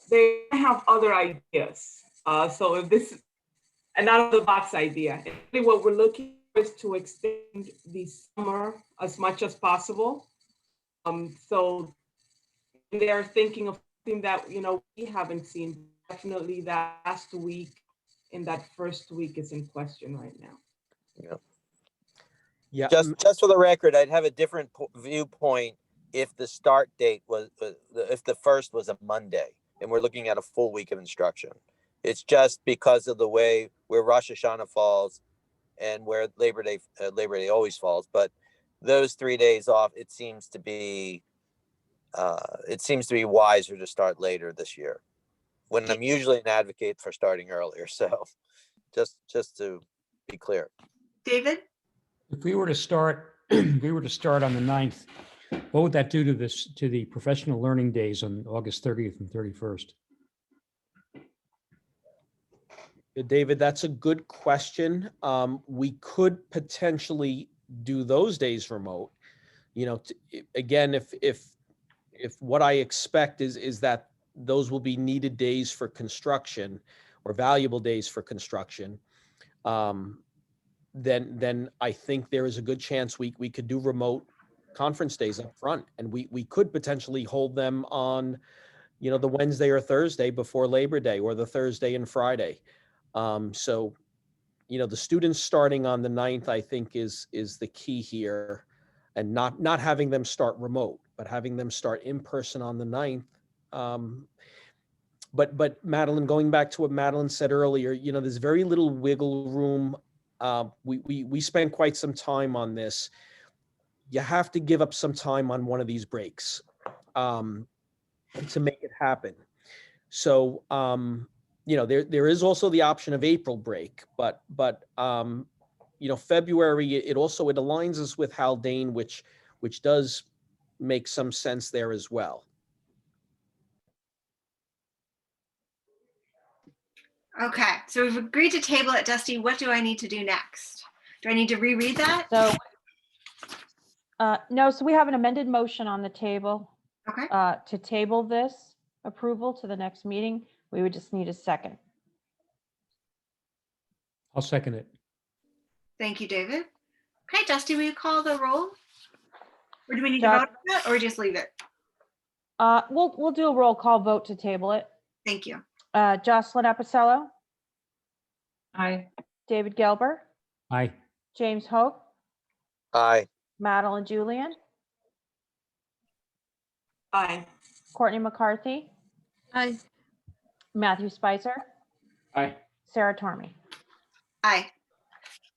they have other ideas. So if this an out of the box idea, and what we're looking for is to extend the summer as much as possible. So they are thinking of something that we haven't seen. Definitely that last week in that first week is in question right now. Yeah. Yeah. Just for the record, I'd have a different viewpoint if the start date was if the first was a Monday and we're looking at a full week of instruction. It's just because of the way where Rosh Hashanah falls and where Labor Day always falls. But those 3 days off, it seems to be wiser to start later this year, when I'm usually an advocate for starting earlier. So just to be clear. David? If we were to start, on the 9th, what would that do to the professional learning days on August 30th and 31st? David, that's a good question. We could potentially do those days remote. Again, if what I expect is that those will be needed days for construction or valuable days for construction, then I think there is a good chance we could do remote conference days up front, and we could potentially hold them on, the Wednesday or Thursday before Labor Day, or the Thursday and Friday. So, the students starting on the 9th, I think is the key here, and not having them start remote, but having them start in person on the 9th. But Madeline, going back to what Madeline said earlier, there's very little wiggle room. We spent quite some time on this. You have to give up some time on one of these breaks to make it happen. So, there is also the option of April break, but February, it aligns us with Haldane, which does make some sense there as well. Okay, so we've agreed to table it. Dusty, what do I need to do next? Do I need to reread that? So, no, so we have an amended motion on the table. Okay. To table this approval to the next meeting. We would just need a second. I'll second it. Thank you, David. Okay, Dusty, will you call the roll? Or do we need to vote on that, or just leave it? We'll do a roll call vote to table it. Thank you. Jocelyn Apicello. Aye. David Gelber. Aye. James Hope. Aye. Madeline Julian. Aye. Courtney McCarthy. Aye. Matthew Spicer. Aye. Sarah Tormey. Aye.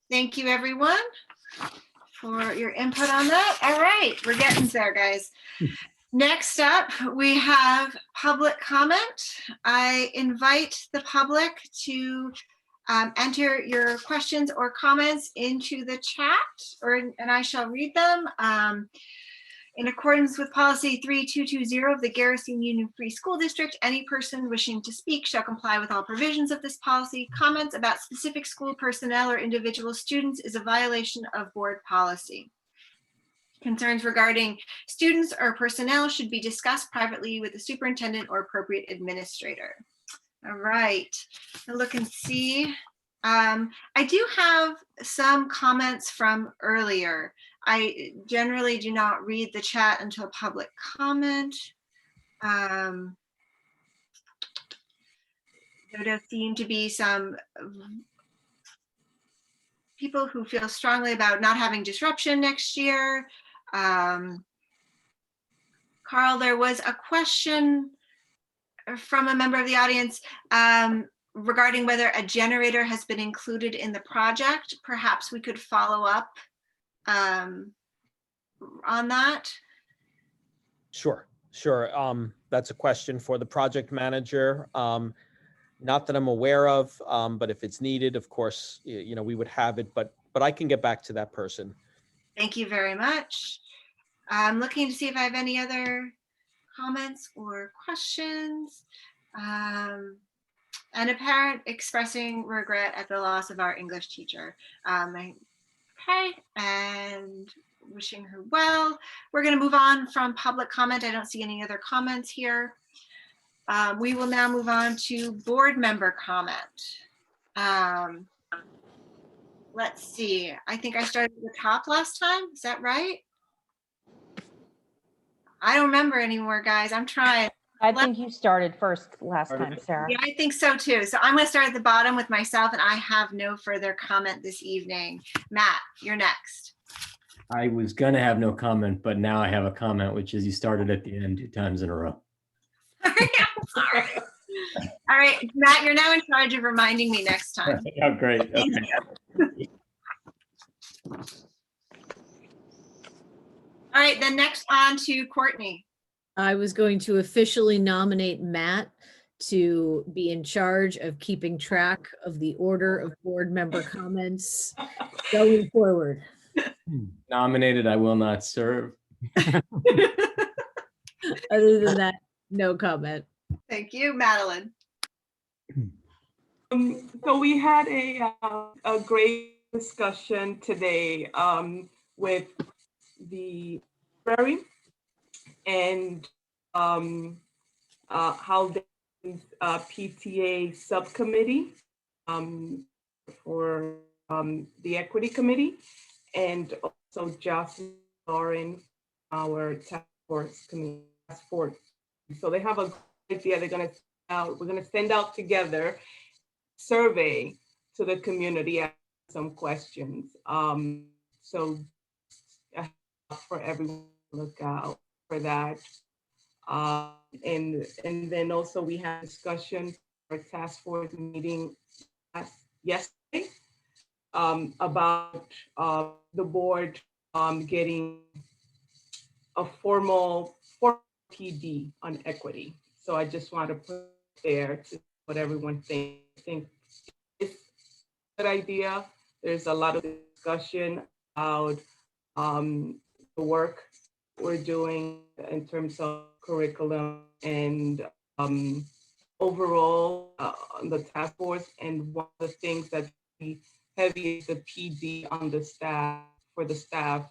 Thank you, everyone, for your input on that. All right, we're getting there, guys. Next up, we have public comment. I invite the public to enter your questions or comments into the chat, and I shall read them. In accordance with policy 3220 of the Garrison Union Free School District, any person wishing to speak shall comply with all provisions of this policy. Comments about specific school personnel or individual students is a violation of board policy. Concerns regarding students or personnel should be discussed privately with the superintendent or appropriate administrator. All right, I'll look and see. I do have some comments from earlier. I generally do not read the chat until public comment. There does seem to be some people who feel strongly about not having disruption next year. Carl, there was a question from a member of the audience regarding whether a generator has been included in the project. Perhaps we could follow up on that. Sure. That's a question for the project manager. Not that I'm aware of, but if it's needed, of course, we would have it, but I can get back to that person. Thank you very much. I'm looking to see if I have any other comments or questions. And a parent expressing regret at the loss of our English teacher. Okay, and wishing her well. We're going to move on from public comment. I don't see any other comments here. We will now move on to board member comment. Let's see. I think I started at the top last time. Is that right? I don't remember anymore, guys. I'm trying. I think you started first last time, Sarah. Yeah, I think so too. So I'm going to start at the bottom with myself, and I have no further comment this evening. Matt, you're next. I was gonna have no comment, but now I have a comment, which is you started at the end 2 times in a row. I'm sorry. All right, Matt, you're now in charge of reminding me next time. Oh, great. Okay. All right, then next on to Courtney. I was going to officially nominate Matt to be in charge of keeping track of the order of board member comments going forward. Nominated, I will not serve. Other than that, no comment. Thank you, Madeline. So we had a great discussion today with the library and how the PTA subcommittee for the equity committee, and also Jocelyn Lauren, our task force committee. So they have a great idea. We're gonna send out together survey to the community, ask some questions. So for everyone to look out for that. And then also we had discussion for a task force meeting yesterday about the board getting a formal PD on equity. So I just want to put there to what everyone thinks. I think it's a good idea. There's a lot of discussion about the work we're doing in terms of curriculum and overall the task force. And one of the things that's heavy is the PD on the staff, for the staff,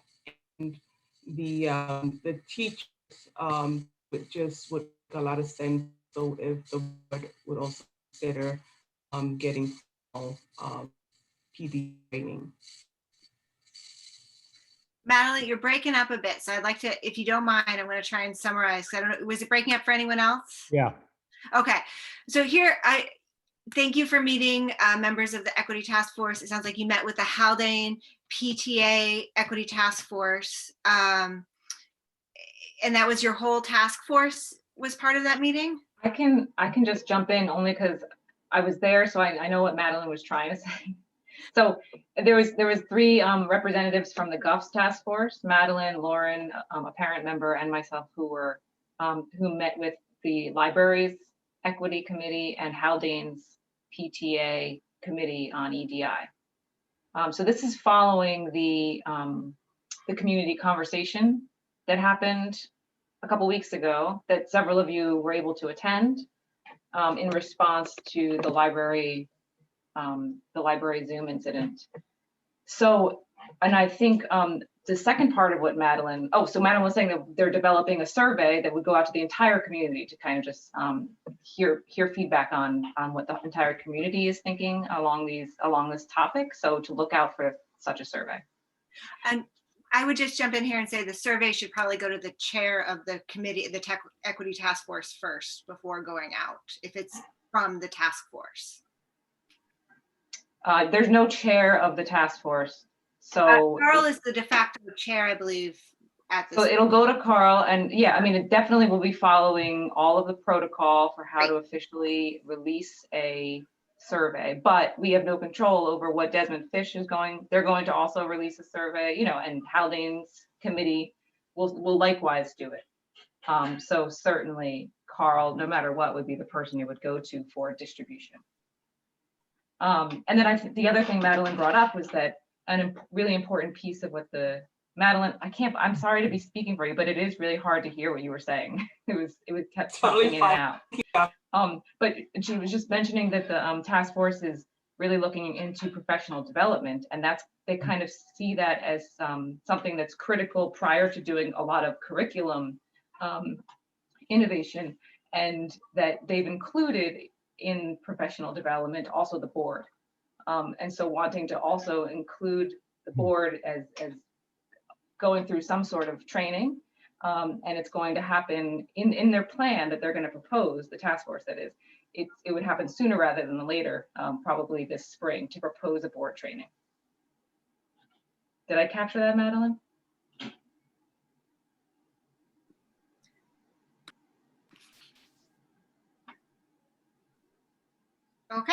and the teachers, which just would make a lot of sense. So if the board would also consider getting PD training. Madeline, you're breaking up a bit, so I'd like to, if you don't mind, I'm going to try and summarize. I don't know, was it breaking up for anyone else? Yeah. Okay, so here, I thank you for meeting members of the Equity Task Force. It sounds like you met with the Haldane PTA Equity Task Force, and that was your whole task force was part of that meeting? I can just jump in only because I was there, so I know what Madeline was trying to say. So there was 3 representatives from the GUFS task force, Madeline, Lauren, a parent member, and myself, who met with the library's equity committee and Haldane's PTA committee on EDI. So this is following the community conversation that happened a couple weeks ago that several of you were able to attend in response to the library Zoom incident. So, and I think the second part of what Madeline, so Madeline was saying that they're developing a survey that would go out to the entire community to kind of just hear feedback on what the entire community is thinking along this topic. So to look out for such a survey. And I would just jump in here and say the survey should probably go to the chair of the committee, the Tech Equity Task Force first before going out, if it's from the task force. There's no chair of the task force. So Carl is the de facto chair, I believe, at this. So it'll go to Carl, and yeah, I mean, it definitely will be following all of the protocol for how to officially release a survey, but we have no control over what Desmond Fish is going. They're going to also release a survey, you know, and Haldane's committee will likewise do it. So certainly Carl, no matter what, would be the person you would go to for distribution. And then I think the other thing Madeline brought up was that a really important piece of what Madeline, I'm sorry to be speaking for you, but it is really hard to hear what you were saying. It kept popping in and out. But she was just mentioning that the task force is really looking into professional development, and they kind of see that as something that's critical prior to doing a lot of curriculum innovation, and that they've included in professional development also the board. And so wanting to also include the board as going through some sort of training, and it's going to happen in their plan that they're going to propose, the task force that is, it would happen sooner rather than later, probably this spring, to propose a board training. Did I capture that, Madeline? Okay.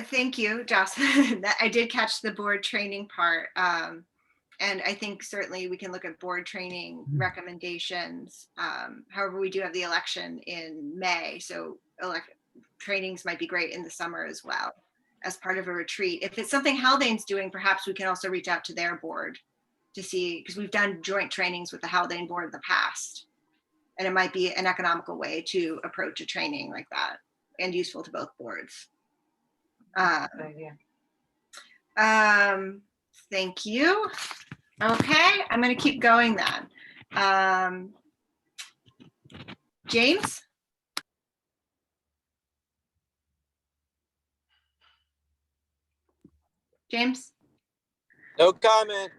Thank you, Jocelyn. I did catch the board training part. And I think certainly we can look at board training recommendations. However, we do have the election in May, so trainings might be great in the summer as well as part of a retreat. If it's something Haldane's doing, perhaps we can also reach out to their board to see, because we've done joint trainings with the Haldane board in the past. And it might be an economical way to approach a training like that and useful to both boards. Thank you. Okay, I'm going to keep going then. James? James? No comment.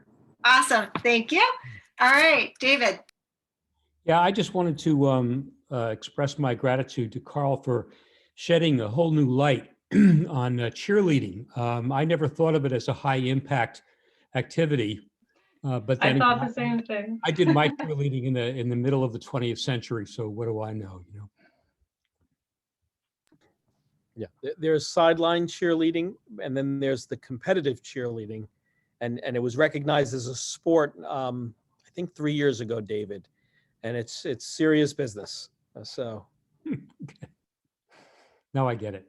Awesome, thank you. All right, David. Yeah, I just wanted to express my gratitude to Carl for shedding a whole new light on cheerleading. I never thought of it as a high impact activity, but then I thought the same thing. I did my cheerleading in the middle of the 20th century, so what do I know? You know. Yeah, there's sideline cheerleading, and then there's the competitive cheerleading, and it was recognized as a sport. I think 3 years ago, David. And it's serious business. So now I get it.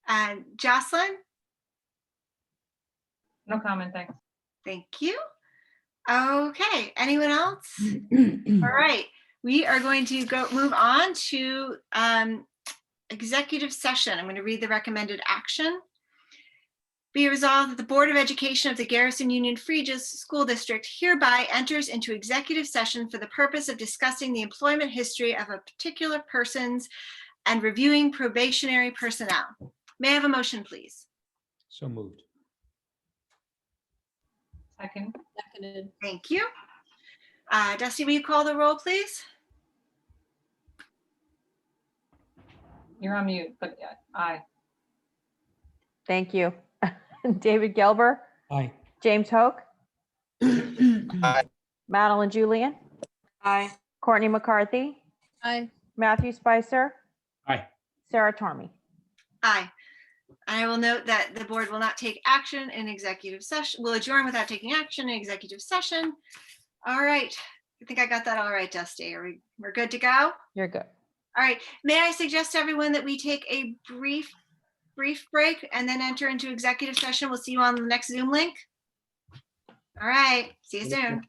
And Jocelyn? No comment, thanks. Thank you. Okay, anyone else? All right, we are going to move on to executive session. I'm going to read the recommended action. Be resolved that the Board of Education of the Garrison Union Free School District hereby enters into executive session for the purpose of discussing the employment history of a particular persons and reviewing probationary personnel. May I have a motion, please? So moved. Second. Seconded. Thank you. Dusty, will you call the roll, please? You're on mute, but aye. Thank you. David Gelber. Aye. James Hoke. Aye. Madeline Julian. Aye. Courtney McCarthy. Aye. Matthew Spicer. Aye. Sarah Tormey. Aye. I will note that the board will not take action in executive session. Will adjourn without taking action in executive session. All right. I think I got that all right, Dusty. We're good to go? You're good. All right. May I suggest to everyone that we take a brief break and then enter into executive session. We'll see you on the next Zoom link. All right. See you soon.